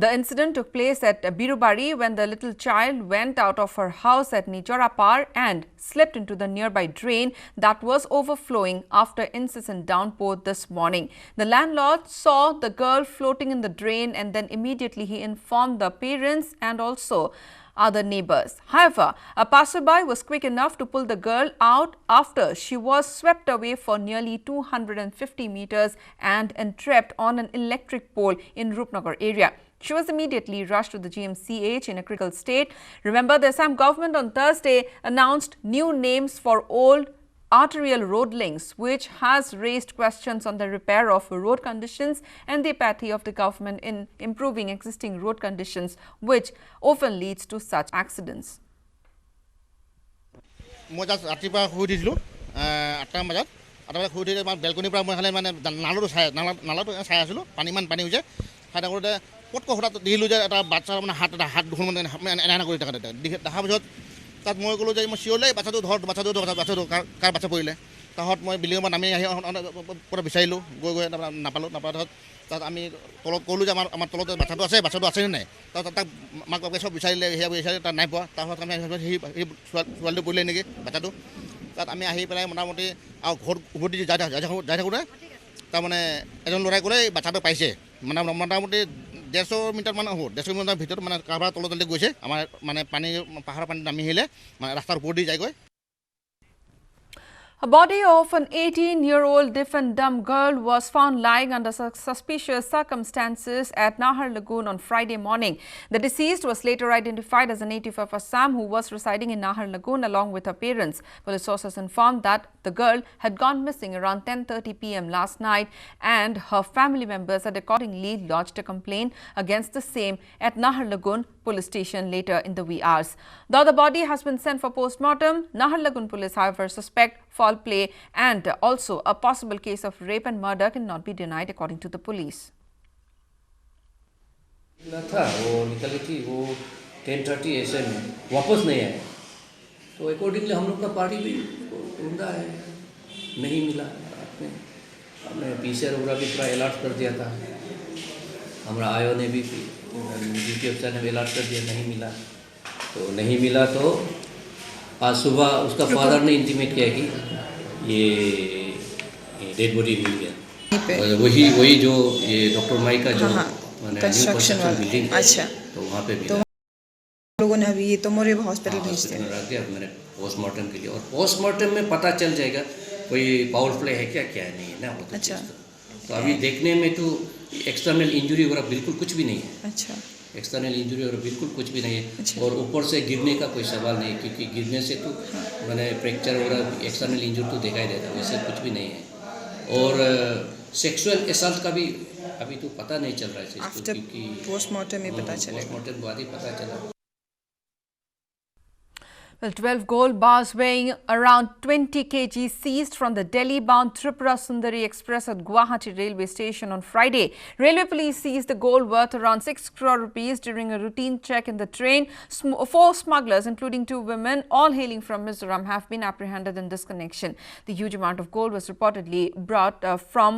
Speaker 3: The incident took place at Birubari when the little child went out of her house at Nijorapar and slipped into the nearby drain that was overflowing after incessant downpour this morning. The landlord saw the girl floating in the drain, and then immediately he informed the parents and also other neighbors. However, a passerby was quick enough to pull the girl out after she was swept away for nearly 250 meters and entrapped on an electric pole in Rupnagar area. She was immediately rushed to the GMCH in a critical state. Remember, the Assam government on Thursday announced new names for old arterial road links, which has raised questions on the repair of road conditions and the apathy of the government in improving existing road conditions, which often leads to such accidents.
Speaker 14: মই just ৰাতিপুৱা শুই উঠিছিলোঁ 8টা বজাত শুই উঠি বেলকনিৰ পৰা মই খালি মানে নালাটো চাই আছিলোঁ, ইমান পানী হৈছে। চাই থাকোঁতে পটকৈ হঠাৎ দেখিলোঁ যে এটা বাচ্চাৰ মানে হাত দুখন মানে এনে কৰি থকা দেখাৰ পিছত তাত মই ক'লোঁ যে মই চিঞৰলে বাচ্চাটো কাৰ বাচ্চা পৰিলে। তাহত মই বিল্ডিঙৰ পৰা নামি আহি পুৰা বিচাৰিলোঁ, গৈ নাপালোঁ। তাত আমি তলত ক'লোঁ যে আমাৰ তলত বাচ্চাটো আছেনে নাই। তাক মাক বাপেকে চব বিচাৰিলে, সেয়া বিচাৰি তাত নাই পোৱা। তাৰপাছত আমি সেই ছোৱালীটো পৰিলে নেকি বাচ্চাটো। তাত আমি আহি পেলাই মোটামুটি আৰু ঘৰত উভতি যাই থাকোঁতে তাৰমানে এজন ল'ৰাই ক'লে বাচ্চাটো পাইছে, মানে মোটামুটি 150 মিটাৰমান হ'ব, 150 মিটাৰ ভিতৰত মানে কাৰোবাৰ তলতলৈ গৈছে। আমাৰ মানে পাহাৰৰ পানী নামি আহিলে মানে ৰাস্তাৰ ওপৰত দি যায়গৈ।
Speaker 3: A body of an 18-year-old deaf and dumb girl was found lying under suspicious circumstances at Nahar Lagoon on Friday morning. The deceased was later identified as a native of Assam who was residing in Nahar Lagoon along with her parents. Police sources informed that the girl had gone missing around 10:30 p.m. last night, and her family members had accordingly lodged a complaint against the same at Nahar Lagoon police station later in the wee hours. Though the body has been sent for post-mortem, Nahar Lagoon police, however, suspect foul play and also a possible case of rape and murder cannot be denied according to the police.
Speaker 7: था वो निकली थी वो 10:30 ऐसे में वापस नहीं आए, तो अकॉर्डिंगली हम लोग का पार्टी भी ढूंढा है, नहीं मिला। हमने PCR वगैरह भी पूरा अलर्ट कर दिया था, हमारा आयो ने भी ड्यूटी अफसर ने भी अलर्ट कर दिया, नहीं मिला। तो नहीं मिला तो आज सुबह उसका फादर ने इंटीमेट किया कि ये डेड बॉडी मिल गया। वही जो ये डॉक्टर माई का जो कंस्ट्रक्शन बिल्डिंग, अच्छा, तो वहाँ पे मिला।
Speaker 8: लोगों ने अभी ये तो मोरे हॉस्पिटल भेज दिया,
Speaker 7: रख दिया मैंने पोस्टमार्टम के लिए, और पोस्टमार्टम में पता चल जाएगा कोई पावर प्ले है क्या क्या नहीं है ना। अच्छा, तो अभी देखने में तो एक्सटर्नल इंजरी वगैरह बिल्कुल कुछ भी नहीं है। अच्छा, एक्सटर्नल इंजरी और बिल्कुल कुछ भी नहीं है। अच्छा। और ऊपर से गिरने का कोई सवाल नहीं, क्योंकि गिरने से तो मैंने फ्रैक्चर वगैरह एक्सटर्नल इंजरी तो दिखाई देता, वैसे कुछ भी नहीं है। और सेक्सुअल असल्ट का भी अभी तो पता नहीं चल रहा है, क्योंकि पोस्टमार्टम में पता चलेगा, पोस्टमार्टम बाद ही पता चला।
Speaker 3: Well, 12 gold bars weighing around 20 kg seized from the Delhi-bound Tripura Sundari Express at Guwahati railway station on Friday. Railway police seized the gold worth around 6 crore rupees during a routine check in the train. 4 smugglers, including 2 women, all hailing from Mizoram, have been apprehended in this connection. The huge amount of gold was reportedly brought from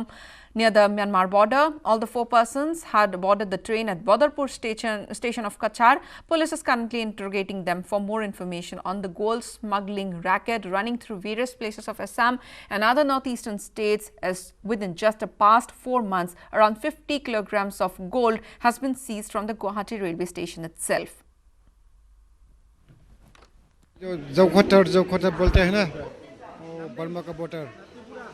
Speaker 3: near the Myanmar border. All the 4 persons had boarded the train at Badarpur station of Kachar. Police is currently interrogating them for more information on the gold smuggling racket running through various places of Assam and other northeastern states. As within just the past 4 months, around 50 kilograms of gold has been seized from the Guwahati railway station itself.
Speaker 9: जो खतर बोलते हैं ना, वो Burma का border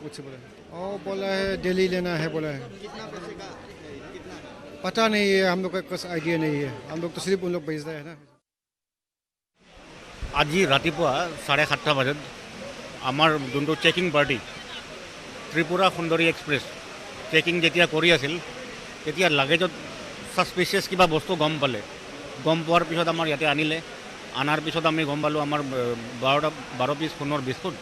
Speaker 9: मुझसे बोला, और बोला है दिल्ली लेना है, बोला है। पता नहीं है, हम लोग का कुछ आइडिया नहीं है, हम लोग तो सिर्फ उन लोग भेज रहे हैं ना।
Speaker 14: আজি ৰাতিপুৱা 7:30 বজাত আমাৰ যোনটো চেকিং পাৰ্টি ত্ৰিপুৰা সুন্দৰী এক্সপ্ৰেছ চেকিং যেতিয়া কৰি আছিল, তেতিয়া লাগেজত ছাছপিচিয়াছ কিবা বস্তু গম পালে। গম পোৱাৰ পিছত আমাৰ ইয়াতে আনিলে, আনাৰ পিছত আমি গম পালোঁ আমাৰ 12 পিছ সোণৰ বিস্কুট,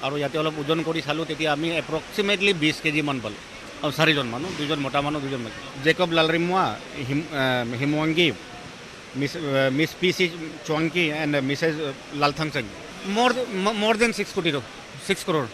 Speaker 14: আৰু ইয়াতে অলপ ওজন কৰি চালোঁ, তেতিয়া আমি এপ্ৰক্সিমেটলি 20 কেজি মান পালোঁ। আৰু 4জন মানুহ, 2জন মতা মানুহ, 2জন মাইকী। জেকব লালৰিমুৱা, হিমৱাংগী, Miss P.C. Chwanki and Mrs. Lalthang Singh. More than 6 crore.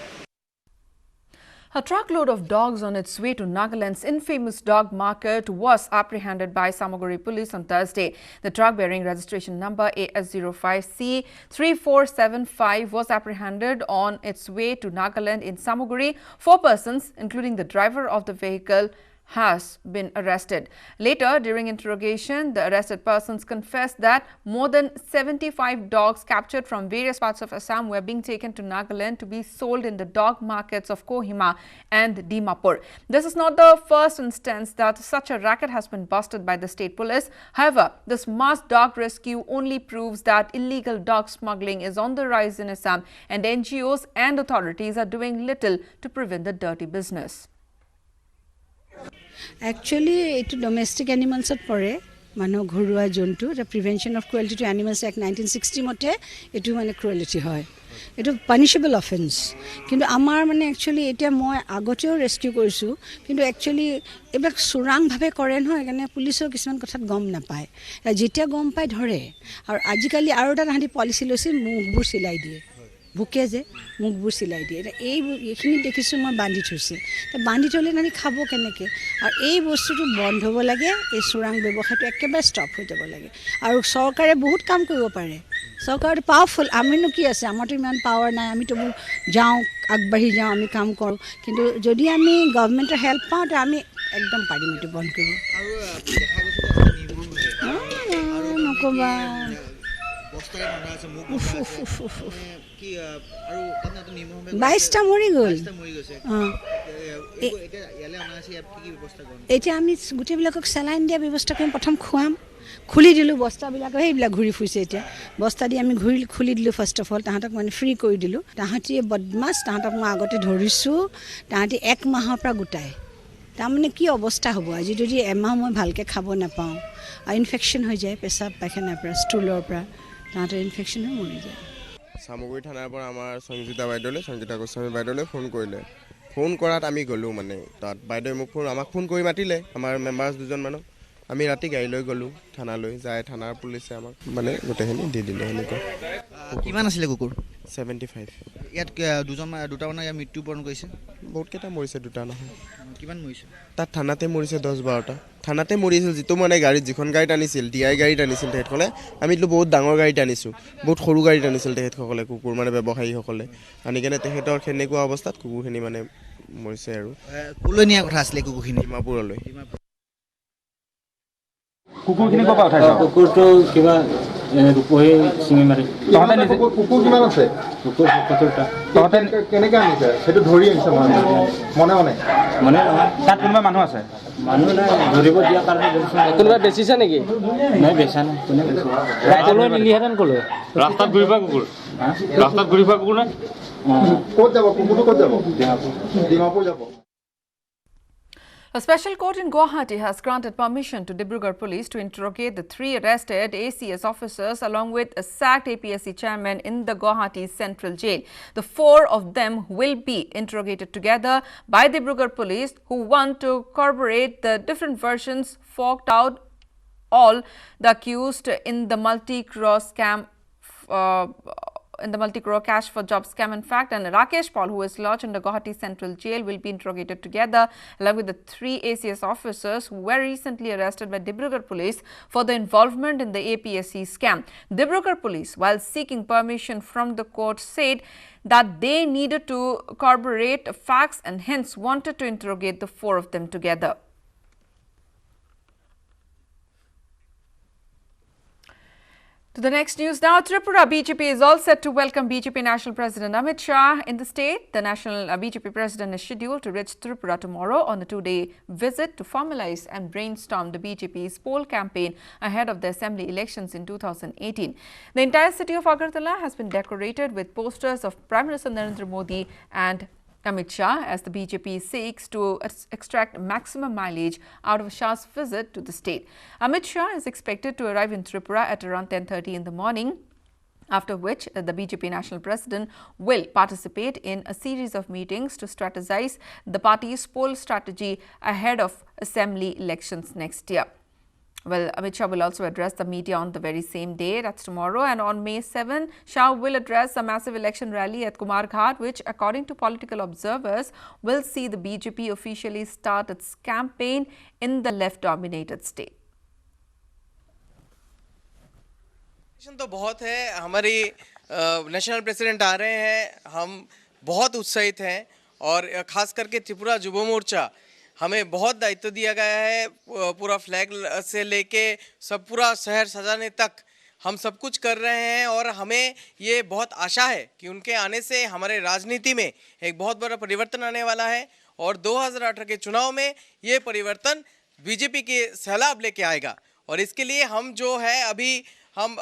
Speaker 3: A truckload of dogs on its way to Nagaland's infamous dog market was apprehended by Samaguri police on Thursday. The truck bearing registration number AS05C3475 was apprehended on its way to Nagaland in Samaguri. 4 persons, including the driver of the vehicle, has been arrested. Later, during interrogation, the arrested persons confessed that more than 75 dogs captured from various parts of Assam were being taken to Nagaland to be sold in the dog markets of Kohima and Dimapur. This is not the first instance that such a racket has been busted by the state police. However, this mass dog rescue only proves that illegal dog smuggling is on the rise in Assam, and NGOs and authorities are doing little to prevent the dirty business.
Speaker 22: Actually, it domestic animals পৰে, মানুহ ঘৰুৱা জন্তু। The Prevention of Cruelty to Animals Act 1960 মতে এইটো মানে cruelty হয়, এইটো punishable offence. কিন্তু আমাৰ মানে একচুৱেলি এতিয়া মই আগতেও ৰেস্কিউ কৰিছোঁ, কিন্তু একচুৱেলি এইবিলাক চোৰাংভাৱে কৰে নহয়, সেইকাৰণে পুলিচৰ কিছুমান কথাত গম নাপায়। যেতিয়া গম পাই ধৰে। আৰু আজিকালি আৰু এটা তাহাঁতি পলিচি লৈছে, মুখবোৰ চিলাই দিয়ে, ভুকে যে মুখবোৰ চিলাই দিয়ে। এইখিনি দেখিছোঁ মই, বান্ধি থৈছে। বান্ধি থ'লে নানি খাব কেনেকৈ? আৰু এই বস্তুটো বন্ধ হ'ব লাগে, এই চোৰাং ব্যৱসায়টো একেবাৰে ষ্টপ হৈ যাব লাগে। আৰু চৰকাৰে বহুত কাম কৰিব পাৰে, চৰকাৰটো পাৱাৰফুল। আমিনো কি আছে, আমাৰতো ইমান পাৱাৰ নাই, আমিতো যাওঁ, আগবাঢ়ি যাওঁ, আমি কাম কৰোঁ। কিন্তু যদি আমি গভৰ্ণমেণ্টৰ হেল্প পাওঁ, তে আমি একদম পাৰিম এইটো বন্ধ কৰিব। নক'বা, 22টা মৰি গ'ল। এতিয়া আমি গোটেইবিলাকক চেলাইন দিয়া ব্যৱস্থা কৰিম, প্ৰথম খুৱাম, খুলি দিলোঁ বস্তাবিলাক, সেইবিলাক ঘূৰি ফুৰিছে। এতিয়া বস্তা দি আমি খুলি দিলোঁ। ফাৰ্ষ্ট অফ অল তাহাঁতক মানে ফ্ৰী কৰি দিলোঁ। তাহাঁতি বদমাছ, তাহাঁতক মই আগতে ধৰিছোঁ, তাহাঁতি 1 মাহৰ পৰা গোটাই। তাৰমানে কি অৱস্থা হ'ব আজি যদি এমাহ মই ভালকৈ খাব নাপাওঁ, আৰু ইনফেকশ্যন হৈ যায়, পেচাব পায়খানাৰ পৰা, ষ্টুলৰ পৰা, তাহাঁতৰ ইনফেকশ্যন হৈ মৰি যায়।
Speaker 25: চামগুৰি থানাৰ পৰা আমাৰ সংগীতা গোস্বামী বাইদেউলৈ ফোন কৰিলে। ফোন কৰাত আমি গ'লোঁ, মানে তাত বাইদেৱে আমাক ফোন কৰি মাতিলে, আমাৰ মেম্বাৰ্ছ 2জন মানুহ। আমি ৰাতি গাড়ী লৈ গ'লোঁ থানালৈ যাই থানাৰ পুলিচে আমাক মানে গোটেইখিনি দি দিলে সেনেকুৱা
Speaker 6: কিমান আছিলে কুকুৰ
Speaker 25: 75
Speaker 6: ইয়াত দুটা মানে ইয়াৰ মৃত্যুবৰণ কৰিছে
Speaker 25: বহুতকেইটা মৰিছে দুটা নহয়
Speaker 6: কিমান মৰিছে
Speaker 25: তাত থানাতে মৰিছে 10-12টা থানাতে মৰিছিল যিটো মানে গাড়ীত যিখন গাড়ীত আনিছিল DI গাড়ীত আনিছিল তেখেতসকলে আমিতো বহুত ডাঙৰ গাড়ীত আনিছোঁ বহুত সৰু গাড়ীত আনিছিল তেখেতসকলে কুকুৰ মানে ব্যৱসায়ীসকলে আনি কেনে তেখেতৰ সেনেকুৱা অৱস্থাত কুকুৰখিনি মানে মৰিছে আৰু
Speaker 6: ক'লৈ নিয়াৰ কথা আছিলে কুকুৰখিনি
Speaker 25: ডিমাপুৰলৈ
Speaker 5: কুকুৰখিনি ক'ৰ পৰা উঠাইছ কুকুৰটো কিবা ৰূপহী চিঙি মাৰি তহঁতে নিজে কুকুৰ কিমান আছে কুকুৰ ৭৫টা তহঁতে কেনেকৈ আনিছে সেইটো ধৰি আনিছে মনে মনে নহয় তাত কোনোবা মানুহ আছে মানুহ নাই ধৰিব দিয়া কাৰণে কোনোবা বেচিছে নেকি নাই বেচা নাই কোনে ক'লৈ নিলিহেঁতেন ক'লৈ ৰাস্তাত ঘূৰি ফুৰা কুকুৰ ৰাস্তাত ঘূৰি ফুৰা কুকুৰ নাই ক'ত যাব কুকুৰটো ক'ত যাব ডিমাপুৰ যাব
Speaker 3: A special court in Guwahati has granted permission to Dibrugarh police to interrogate the 3 arrested ACS officers along with a sacked APSC chairman in the Guwahati Central Jail. The 4 of them will be interrogated together by Dibrugarh police, who want to corroborate the different versions forked out all the accused in the multi-crore scam in the multi-crore cash for job scam. In fact, and Rakesh Paul, who is lodged in the Guwahati Central Jail, will be interrogated together along with the 3 ACS officers who were recently arrested by Dibrugarh police for the involvement in the APSC scam. Dibrugarh police, while seeking permission from the court, said that they needed to corroborate facts and hence wanted to interrogate the 4 of them together. To the next news now, Tripura BJP is all set to welcome BJP National President Amit Shah in the state. The National BJP President is scheduled to reach Tripura tomorrow on a 2-day visit to formalize and brainstorm the BJP's poll campaign ahead of the assembly elections in 2018. The entire city of Agartala has been decorated with posters of Prime Minister Narendra Modi and Amit Shah as the BJP seeks to extract maximum mileage out of Shah's visit to the state. Amit Shah is expected to arrive in Tripura at around 10:30 in the morning, after which the BJP National President will participate in a series of meetings to strategize the party's poll strategy ahead of assembly elections next year. Well, Amit Shah will also address the media on the very same day, that's tomorrow, and on May 7, Shah will address a massive election rally at Kumar Ghat, which, according to political observers, will see the BJP officially start its campaign in the left-dominated state.
Speaker 11: तो बहुत है, हमारी national president आ रहे हैं, हम बहुत उत्साहित हैं और खास करके त्रिपुरा युवा मोर्चा हमें बहुत दायित्व दिया गया है, पूरा फ्लैग से लेके सब पूरा शहर सजाने तक हम सब कुछ कर रहे हैं और हमें ये बहुत आशा है कि उनके आने से हमारे राजनीति में एक बहुत बड़ा परिवर्तन आने वाला है और 2018 के चुनाव में ये परिवर्तन बीजेपी के सैलाब लेके आएगा और इसके लिए हम जो है अभी हम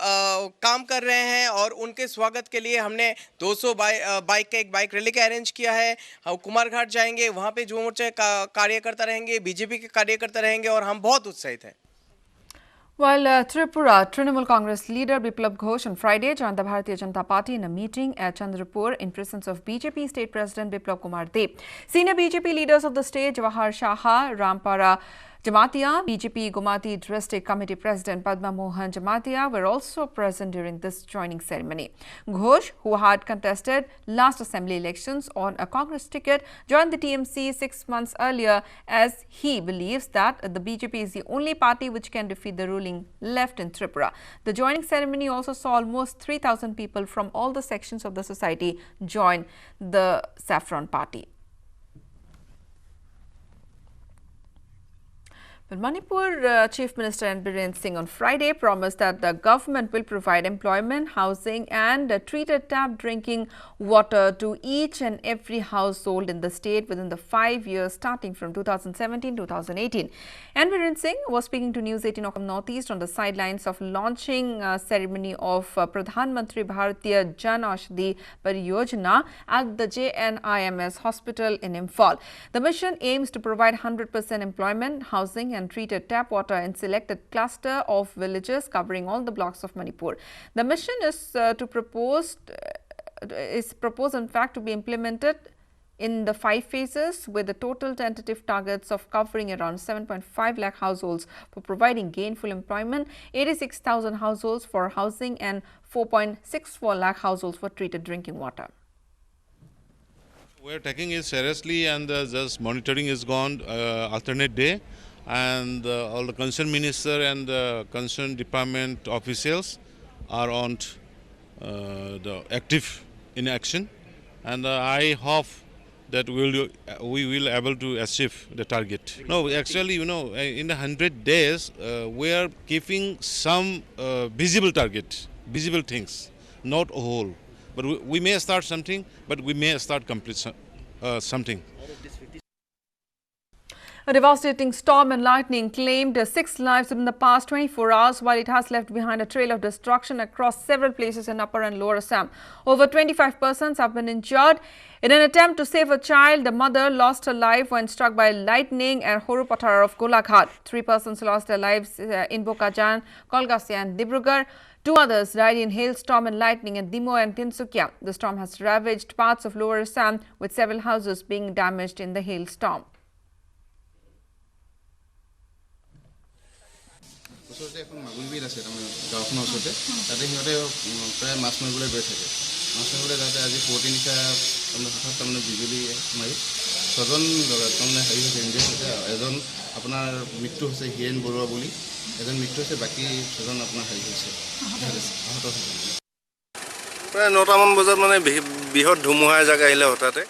Speaker 11: काम कर रहे हैं और उनके स्वागत के लिए हमने 200 बाइक का एक बाइक रैली का अरेंज किया है। हम कुमार घाट जाएंगे, वहाँ पे युवा मोर्चा कार्यकर्ता रहेंगे, बीजेपी के कार्यकर्ता रहेंगे और हम बहुत उत्साहित हैं।
Speaker 3: While Tripura Trinamool Congress leader Biplab Ghosh on Friday joined the Bharatiya Janata Party in a meeting at Chandrapur in presence of BJP State President Biplab Kumar Deb. Senior BJP leaders of the state, Jawahar Shaha, Rampara Jamatia, BJP Gumati District Committee President Padma Mohan Jamatia were also present during this joining ceremony. Ghosh, who had contested last assembly elections on a Congress ticket, joined the TMC 6 months earlier as he believes that the BJP is the only party which can defeat the ruling left in Tripura. The joining ceremony also saw almost 3,000 people from all the sections of the society join the Saffron Party. Well, Manipur Chief Minister N. Biren Singh on Friday promised that the government will provide employment, housing and treated tap drinking water to each and every household in the state within the 5 years starting from 2017-2018. N. Biren Singh was speaking to News18 Assam Northeast on the sidelines of launching ceremony of Pradhan Mantri Bharatiya Jan Aushadhi Pariyojana at the JNIMS hospital in Imphal. The mission aims to provide 100% employment, housing and treated tap water in selected cluster of villages covering all the blocks of Manipur. The mission is proposed in fact to be implemented in the 5 phases, with the total tentative targets of covering around 7.5 lakh households for providing gainful employment, 86,000 households for housing and 4.64 lakh households for treated drinking water.
Speaker 13: We're taking it seriously, and just monitoring is gone alternate day, and all the concerned minister and concerned department officials are on the active in action, and I hope that we will able to achieve the target. No, actually, in the 100 days, we are keeping some visible target, visible things, not a whole. But we may start something, but we may start complete something.
Speaker 3: A devastating storm and lightning claimed 6 lives within the past 24 hours, while it has left behind a trail of destruction across several places in Upper and Lower Assam. Over 25 persons have been injured. In an attempt to save a child, the mother lost her life when struck by lightning at Horupathar of Golaghat. 3 persons lost their lives in Bokajan, Kolgasi and Dibrugarh. 2 others died in hailstorm and lightning at Dimo and Tinsukia. The storm has ravaged parts of Lower Assam, with several houses being damaged in the hailstorm.
Speaker 5: ওচৰতে এখন মাগুৰ বিল আছে তাৰমানে গাঁওখনৰ ওচৰতে তাতে সিহঁতে প্ৰায় মাছ মাৰিবলৈ গৈ থাকে মাছ মাৰিবলৈ যাওঁতে আজি পুৱতি নিশা তাৰমানে বিজুলী মাৰি 6জন ল'ৰা তাৰমানে হেৰি হৈছে ইঞ্জিয়াৰ হৈছে এজন আপোনাৰ মৃত্যু হৈছে হিৰেণ বৰুৱা বুলি এজন মৃত্যু হৈছে বাকী 6জন আপোনাৰ হেৰি হৈছে আহত হৈছে
Speaker 20: প্ৰায় 9টামান বজাত মানে বৃহৎ ধুমুহা এজাক আহিলে হঠাতে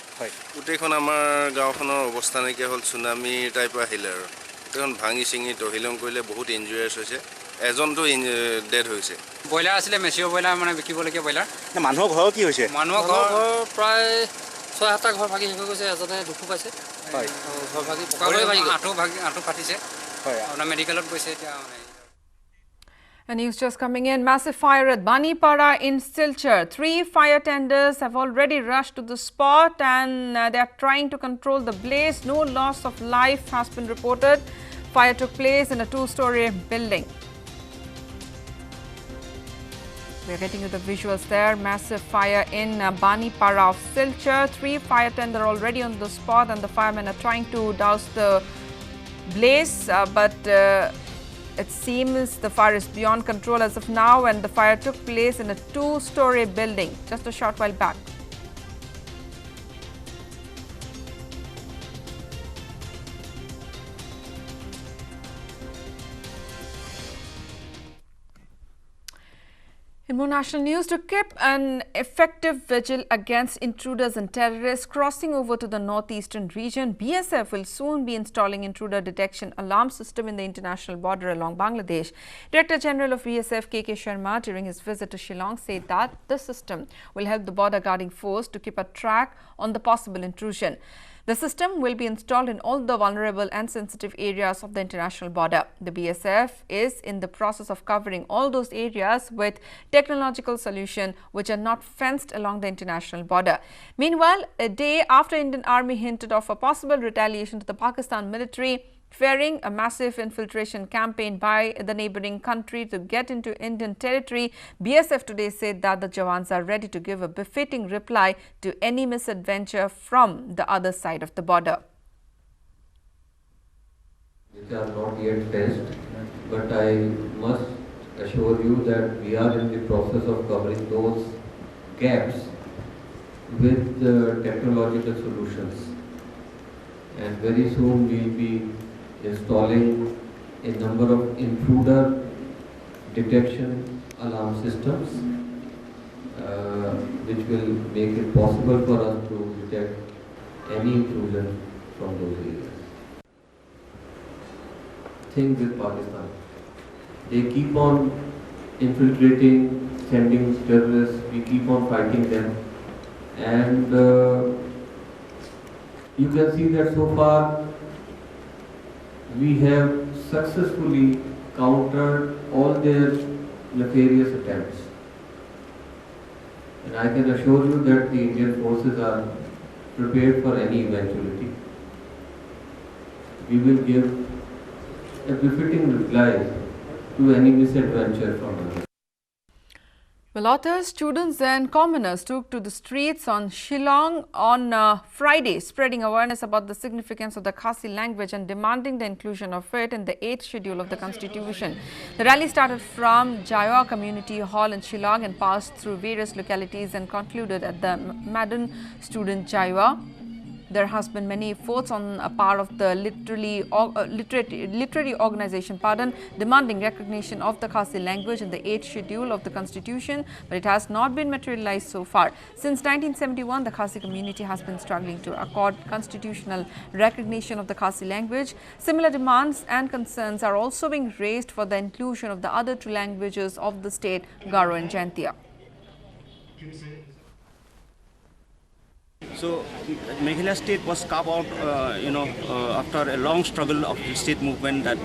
Speaker 20: গোটেইখন আমাৰ গাঁওখনৰ অৱস্থা নাইকিয়া হ'ল চুনামি টাইপ আহিলে আৰু এখন ভাঙি চিঙি তহিলং কৰিলে বহুত ইঞ্জুৰিয়াছ হৈছে এজনটো ডেড হৈছে
Speaker 16: ব্ৰইলাৰ আছিলে মেচিঅ' ব্ৰইলাৰ মানে বিকিবলগীয়া ব্ৰইলাৰ
Speaker 5: মানুহৰ ঘৰ কি হৈছে
Speaker 16: মানুহৰ ঘৰ প্ৰায় 6-7টা ঘৰ ভাগি শেষ হৈ গৈছে এজনে দুখো পাইছে
Speaker 5: হয়
Speaker 16: ঘৰ ভাগি পকালৈ ভাগি আঁঠু ফাটিছে হয় আপোনাৰ মেডিকেলত গৈছে এতিয়া মানে
Speaker 3: A news just coming in. Massive fire at Banipara in Silchar. 3 fire tenders have already rushed to the spot and they are trying to control the blaze. No loss of life has been reported. Fire took place in a 2-story building. We are getting you the visuals there. Massive fire in Banipara of Silchar. 3 fire tenders already on the spot and the firemen are trying to douse the blaze, but it seems the fire is beyond control as of now, and the fire took place in a 2-story building just a short while back. In more national news, to keep an effective vigil against intruders and terrorists crossing over to the northeastern region, BSF will soon be installing intruder detection alarm system in the international border along Bangladesh. Director General of BSF KK Sharma, during his visit to Shillong, said that the system will help the border guarding force to keep a track on the possible intrusion. The system will be installed in all the vulnerable and sensitive areas of the international border. The BSF is in the process of covering all those areas with technological solutions which are not fenced along the international border. Meanwhile, a day after Indian Army hinted of a possible retaliation to the Pakistan military, fearing a massive infiltration campaign by the neighboring country to get into Indian territory, BSF today said that the Jawans are ready to give a befitting reply to any misadventure from the other side of the border.
Speaker 17: Which are not yet fenced, but I must assure you that we are in the process of covering those gaps with technological solutions, and very soon we will be installing a number of intruder detection alarm systems which will make it possible for us to detect any intrusion from those areas. Thing with Pakistan, they keep on infiltrating, sending terrorists, we keep on fighting them, and you can see that so far we have successfully countered all their nefarious attempts. And I can assure you that the Indian forces are prepared for any eventuality. We will give a befitting reply to any misadventure from us.
Speaker 3: Well, authors, students and commoners took to the streets on Shillong on Friday, spreading awareness about the significance of the Khasi language and demanding the inclusion of it in the 8th schedule of the Constitution. The rally started from Jaiwa Community Hall in Shillong and passed through various localities and concluded at the Madden Student Jaiwa. There has been many efforts on a part of the literary organization, demanding recognition of the Khasi language in the 8th schedule of the Constitution, but it has not been materialized so far. Since 1971, the Khasi community has been struggling to accord constitutional recognition of the Khasi language. Similar demands and concerns are also being raised for the inclusion of the other two languages of the state, Garo and Jaintia.
Speaker 12: So, Meghalaya state was carved out, after a long struggle of the state movement that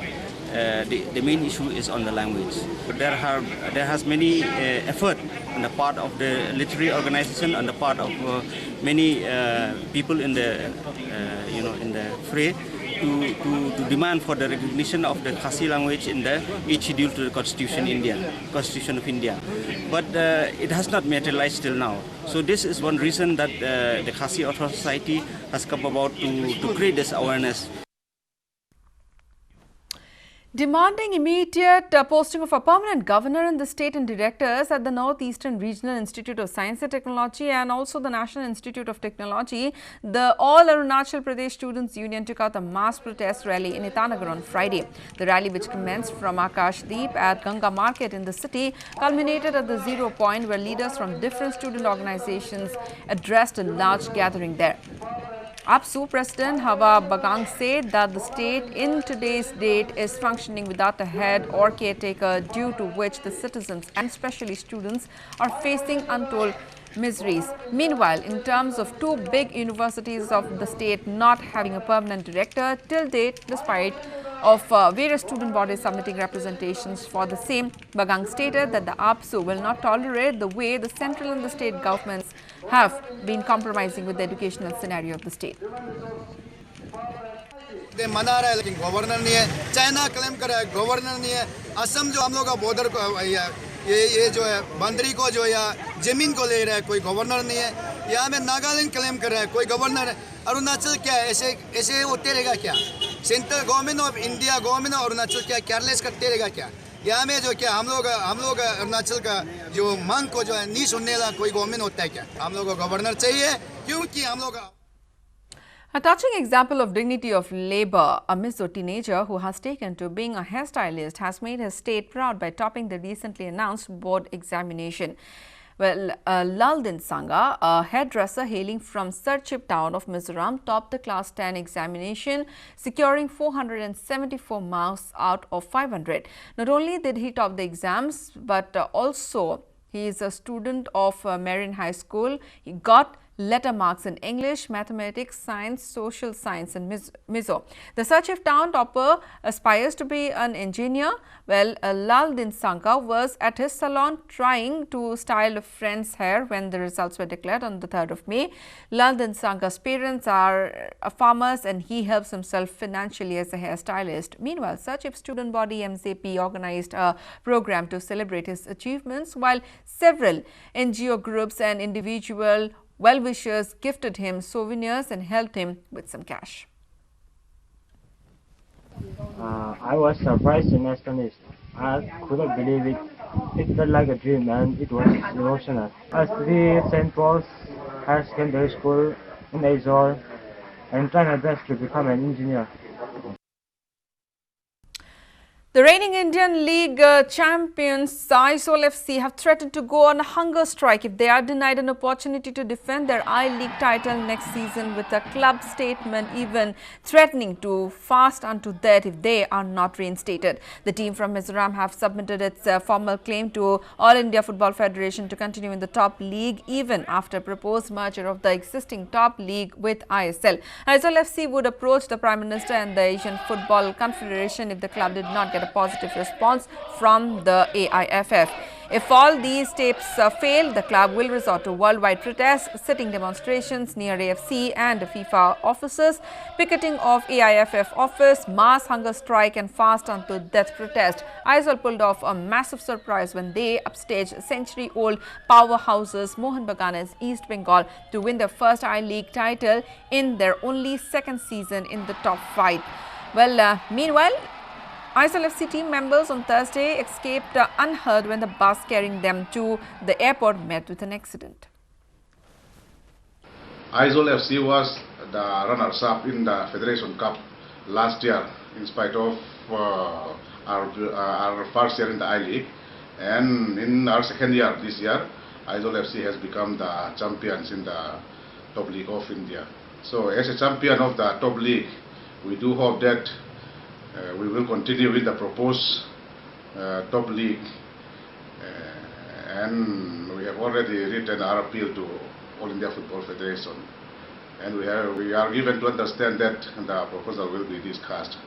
Speaker 12: the main issue is on the language. But there has many effort on the part of the literary organization, on the part of many people in the, in the fray to demand for the recognition of the Khasi language in the 8th schedule to the Constitution of India. But it has not materialized till now. So this is one reason that the Khasi Author Society has come about to create this awareness.
Speaker 3: Demanding immediate posting of a permanent governor in the state and directors at the Northeastern Regional Institute of Science and Technology and also the National Institute of Technology, the All Arunachal Pradesh Students Union took out a mass protest rally in Itanagar on Friday. The rally, which commenced from Akashdeep at Ganga Market in the city, culminated at the zero point where leaders from different student organizations addressed a large gathering there. APSU President Hawa Bagang said that the state in today's date is functioning without a head or caretaker, due to which the citizens and especially students are facing untold miseries. Meanwhile, in terms of two big universities of the state not having a permanent director till date, despite of various student bodies submitting representations for the same, Bagang stated that the APSU will not tolerate the way the central and the state governments have been compromising with the educational scenario of the state.
Speaker 18: मना रहा है लेकिन governor नहीं है, China claim कर रहा है governor नहीं है, असम जो हम लोग का बॉर्डर को ये जो है बंदरी को जो या जमीन को ले रहा है, कोई गवर्नर नहीं है। यहाँ में नागालैंड क्लेम कर रहा है, कोई गवर्नर है। अरुणाचल क्या है, ऐसे होते रहेगा क्या? Central government of India, government of Arunachal क्या केयरलेस करते रहेगा क्या? यहाँ में जो क्या हम लोग अरुणाचल का जो मांग को जो है नहीं सुनने वाला कोई गवर्नमेंट होता है क्या? हम लोग को गवर्नर चाहिए, क्योंकि हम लोग
Speaker 3: A touching example of dignity of labor, a Mizo teenager who has taken to being a hairstylist has made his state proud by topping the recently announced board examination. Well, Laldin Sangha, a hairdresser hailing from Sarchip town of Mizoram, topped the Class 10 examination, securing 474 marks out of 500. Not only did he top the exams, but also he is a student of Marin High School. He got letter marks in English, mathematics, science, social science and Mizo. The Sarchip town topper aspires to be an engineer. Well, Laldin Sanka was at his salon trying to style a friend's hair when the results were declared on the 3rd of May. Laldin Sanka's parents are farmers and he helps himself financially as a hairstylist. Meanwhile, Sarchip student body MZP organized a program to celebrate his achievements, while several NGO groups and individual well-wishers gifted him souvenirs and helped him with some cash.
Speaker 19: I was surprised and astonished. I couldn't believe it. It felt like a dream and it was emotional. I studied St. Paul's Higher Secondary School in Aizol and tried my best to become an engineer.
Speaker 3: The reigning Indian League champions Aizol FC have threatened to go on a hunger strike if they are denied an opportunity to defend their I-League title next season, with a club statement even threatening to fast unto death if they are not reinstated. The team from Mizoram have submitted its formal claim to All India Football Federation to continue in the top league even after proposed merger of the existing top league with ISL. Aizol FC would approach the Prime Minister and the Asian Football Confederation if the club did not get a positive response from the AIFF. If all these steps fail, the club will resort to worldwide protests, sitting demonstrations near AFC and FIFA offices, picketing of AIFF office, mass hunger strike and fast unto death protest. Aizawl pulled off a massive surprise when they upstaged century-old powerhouses Mohun Bagan's East Bengal to win their first I-League title in their only second season in the top 5. Well, meanwhile, Aizawl FC team members on Thursday escaped unhurt when the bus carrying them to the airport met with an accident.
Speaker 1: Aizawl FC was the runners-up in the Federation Cup last year, in spite of our first year in the I-League. And in our second year this year, Aizawl FC has become the champions in the top league of India. So as a champion of the top league, we do hope that we will continue with the proposed top league, and we have already written our appeal to All India Football Federation, and we are given to understand that the proposal will be discussed.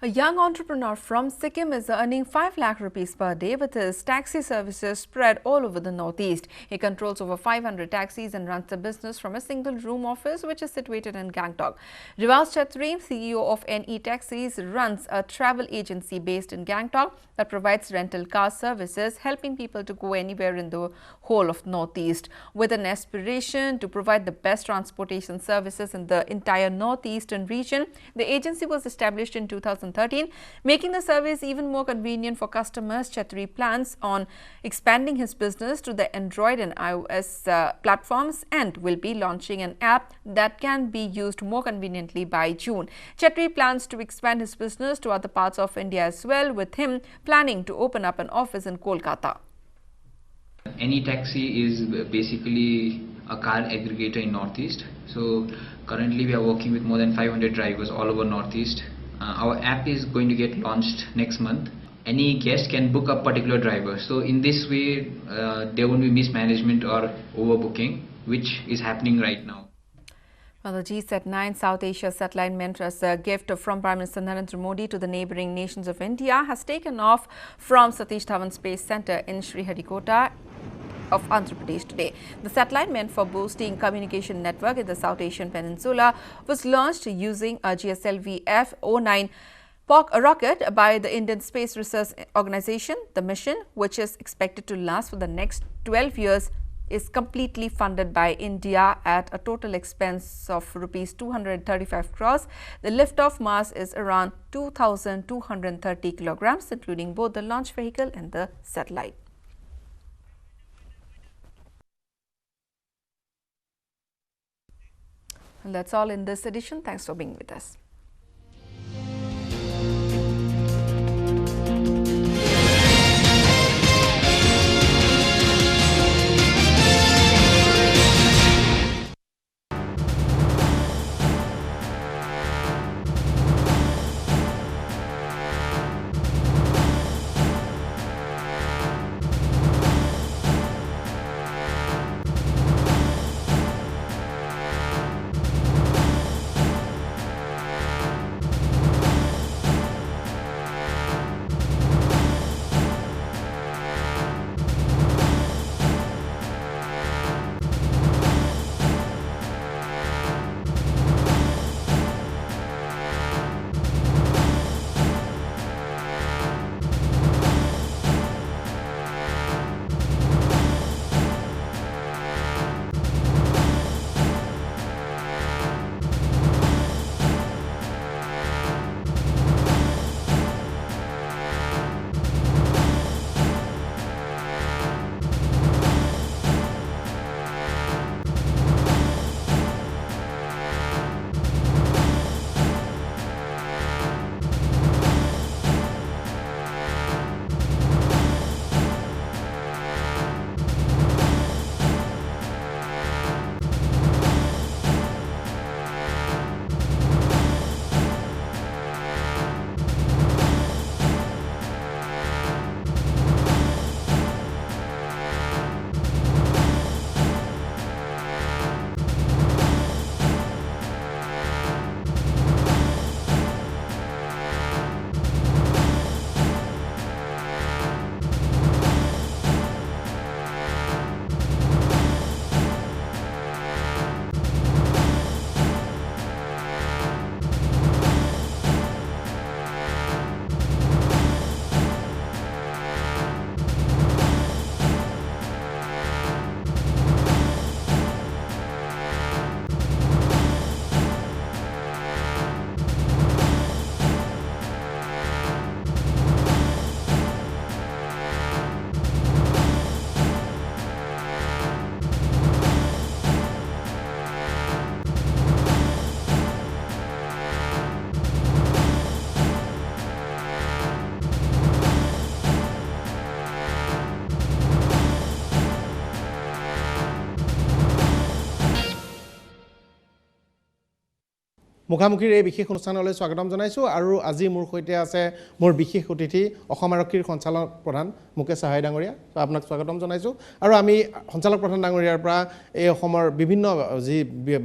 Speaker 3: A young entrepreneur from Sikkim is earning 5 lakh rupees per day with his taxi services spread all over the northeast. He controls over 500 taxis and runs the business from a single room office which is situated in Gangtok. Rivas Chatri, CEO of NE Taxis, runs a travel agency based in Gangtok that provides rental car services, helping people to go anywhere in the whole of northeast. With an aspiration to provide the best transportation services in the entire northeastern region, the agency was established in 2013, making the service even more convenient for customers. Chatri plans on expanding his business to the Android and iOS platforms and will be launching an app that can be used more conveniently by June. Chatri plans to expand his business to other parts of India as well, with him planning to open up an office in Kolkata.
Speaker 10: NE Taxi is basically a car aggregator in Northeast. So currently we are working with more than 500 drivers all over Northeast. Our app is going to get launched next month. Any guest can book a particular driver. So in this way, there won't be mismanagement or overbooking, which is happening right now.
Speaker 3: Well, the GSAT-9 South Asia satellite meant as a gift from Prime Minister Narendra Modi to the neighbouring nations of India has taken off from Satish Dhawan Space Centre in Sriharikota of Andhra Pradesh today. The satellite, meant for boosting communication network in the South Asian Peninsula, was launched using a GSLV F-09 rocket by the Indian Space Research Organisation. The mission, which is expected to last for the next 12 years, is completely funded by India at a total expense of rupees 235 crores. The liftoff mass is around 2,230 kilograms, including both the launch vehicle and the satellite. And that's all in this edition. Thanks for being with us.
Speaker 2: মুখামুখিৰ এই বিশেষ অনুষ্ঠানলৈ স্বাগতম জনাইছোঁ আৰু আজি মোৰ সৈতে আছে মোৰ বিশেষ অতিথি অসম আৰক্ষীৰ সঞ্চালক প্ৰধান মুকেশ সাহাই ডাঙৰীয়া আপোনাক স্বাগতম জনাইছোঁ আৰু আমি সঞ্চালক প্ৰধান ডাঙৰীয়াৰ পৰা এই অসমৰ বিভিন্ন যি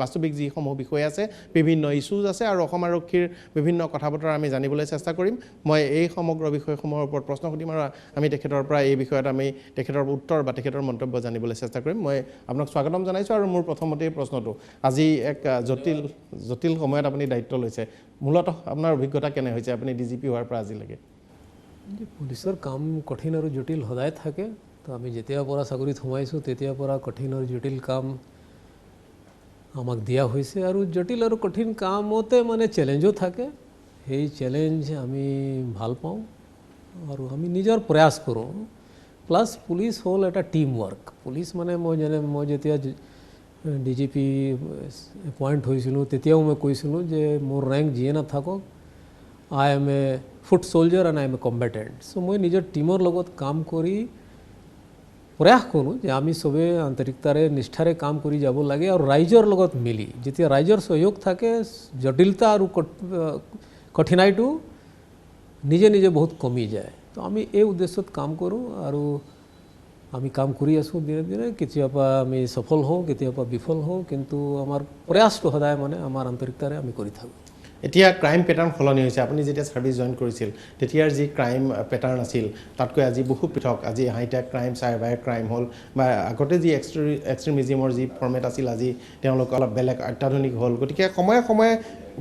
Speaker 2: বাস্তৱিক যিসমূহ বিষয় আছে বিভিন্ন ইস্যুজ আছে আৰু অসম আৰক্ষীৰ বিভিন্ন কথা বতৰা আমি জানিবলৈ চেষ্টা কৰিম মই এই সমগ্ৰ বিষয়সমূহৰ ওপৰত প্ৰশ্ন সুধিম আৰু আমি তেখেতৰ পৰা এই বিষয়ত আমি তেখেতৰ উত্তৰ বা তেখেতৰ মন্তব্য জানিবলৈ চেষ্টা কৰিম মই আপোনাক স্বাগতম জনাইছোঁ আৰু মোৰ প্ৰথমতেই প্ৰশ্নটো আজি এক জটিল সময়ত আপুনি দায়িত্ব লৈছে মূলত আপোনাৰ অভিজ্ঞতা কেনে হৈছে আপুনি ডিজিপি হোৱাৰ পৰা আজিলৈকে
Speaker 15: পুলিচৰ কাম কঠিন আৰু জটিল সদায় থাকে তো আমি যেতিয়াৰ পৰা চাকৰিত সোমাইছোঁ তেতিয়াৰ পৰা কঠিন আৰু জটিল কাম আমাক দিয়া হৈছে আৰু জটিল আৰু কঠিন কামতে মানে চেলেঞ্জো থাকে সেই চেলেঞ্জ আমি ভাল পাওঁ আৰু আমি নিজৰ প্ৰয়াস কৰোঁ প্লাছ পুলিচ হ'ল এটা টিম ৱৰ্ক পুলিচ মানে মই যেতিয়া ডিজিপি এপইণ্ট হৈছিলোঁ তেতিয়াও মই কৈছিলোঁ যে মোৰ ৰেংক যিয়ে নাথাকক I am a foot soldier and I am a combatant so' মই নিজৰ টিমৰ লগত কাম কৰি প্ৰয়াস কৰোঁ যে আমি চবেই আন্তৰিকতাৰে নিষ্ঠাৰে কাম কৰি যাব লাগে আৰু ৰাইজৰ লগত মিলি যেতিয়া ৰাইজৰ সহযোগ থাকে জটিলতা আৰু কঠিনাইটো নিজে নিজে বহুত কমি যায় তো আমি এই উদ্দেশ্যত কাম কৰোঁ আৰু আমি কাম কৰি আছোঁ দিনে দিনে কেতিয়াবা আমি সফল হওঁ কেতিয়াবা বিফল হওঁ কিন্তু আমাৰ প্ৰয়াসটো সদায় মানে আমাৰ আন্তৰিকতাৰে আমি কৰি থাকোঁ
Speaker 2: এতিয়া ক্ৰাইম পেটাৰ্ণ সলনি হৈছে আপুনি যেতিয়া ছাৰ্ভিচ জইন কৰিছিল তেতিয়াৰ যি ক্ৰাইম পেটাৰ্ণ আছিল তাতকৈ আজি বহু পৃথক আজি হাইটেক ক্ৰাইম চাইবাৰ ক্ৰাইম হ'ল বা আগতে যি এক্সট্ৰিমিজিমৰ যি ফৰ্মেট আছিল আজি তেওঁলোক অলপ বেলেগ অত্যাধুনিক হ'ল গতিকে সময়ে সময়ে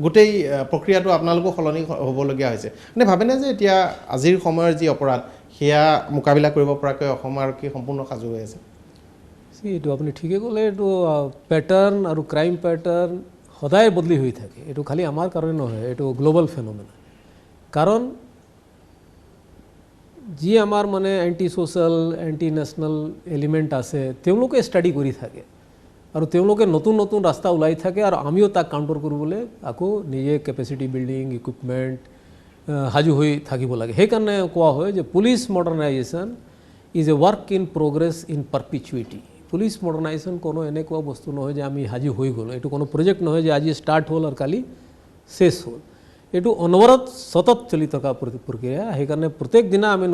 Speaker 2: গোটেই প্ৰক্ৰিয়াটো আপোনালোকো সলনি হ'বলগীয়া হৈছে মানে ভাবেনে যে এতিয়া আজিৰ সময়ৰ যি অপৰাধ সেয়া মোকাবিলা কৰিব পৰাকৈ অসম আৰক্ষী সম্পূৰ্ণ সাজু হৈ আছে
Speaker 15: এইটো আপুনি ঠিকে ক'লে এইটো পেটাৰ্ণ আৰু ক্ৰাইম পেটাৰ্ণ সদায় বদলি হৈ থাকে এইটো খালি আমাৰ কাৰণে নহয় এইটো গ্লোবাল ফেনোমেনা কাৰণ যি আমাৰ মানে anti social anti national element আছে তেওঁলোকে ষ্টাডি কৰি থাকে আৰু তেওঁলোকে নতুন নতুন ৰাস্তা ওলাই থাকে আৰু আমিও তাক কাউণ্টাৰ কৰিবলৈ আকৌ নিজে কেপাচিটি বিল্ডিং ইকুইপমেণ্ট সাজু হৈ থাকিব লাগে সেইকাৰণে কোৱা হয় যে police modernisation is a work in progress in perpetuity police modernisation কোনো এনেকুৱা বস্তু নহয় যে আমি সাজু হৈ গ'লোঁ এইটো কোনো প্ৰজেক্ট নহয় যে আজি ষ্টাৰ্ট হ'ল আৰু কালি শেষ হ'ল এইটো অনবৰত সতত চলি থকা প্ৰক্ৰিয়া সেইকাৰণে প্ৰত্যেক দিনা আমি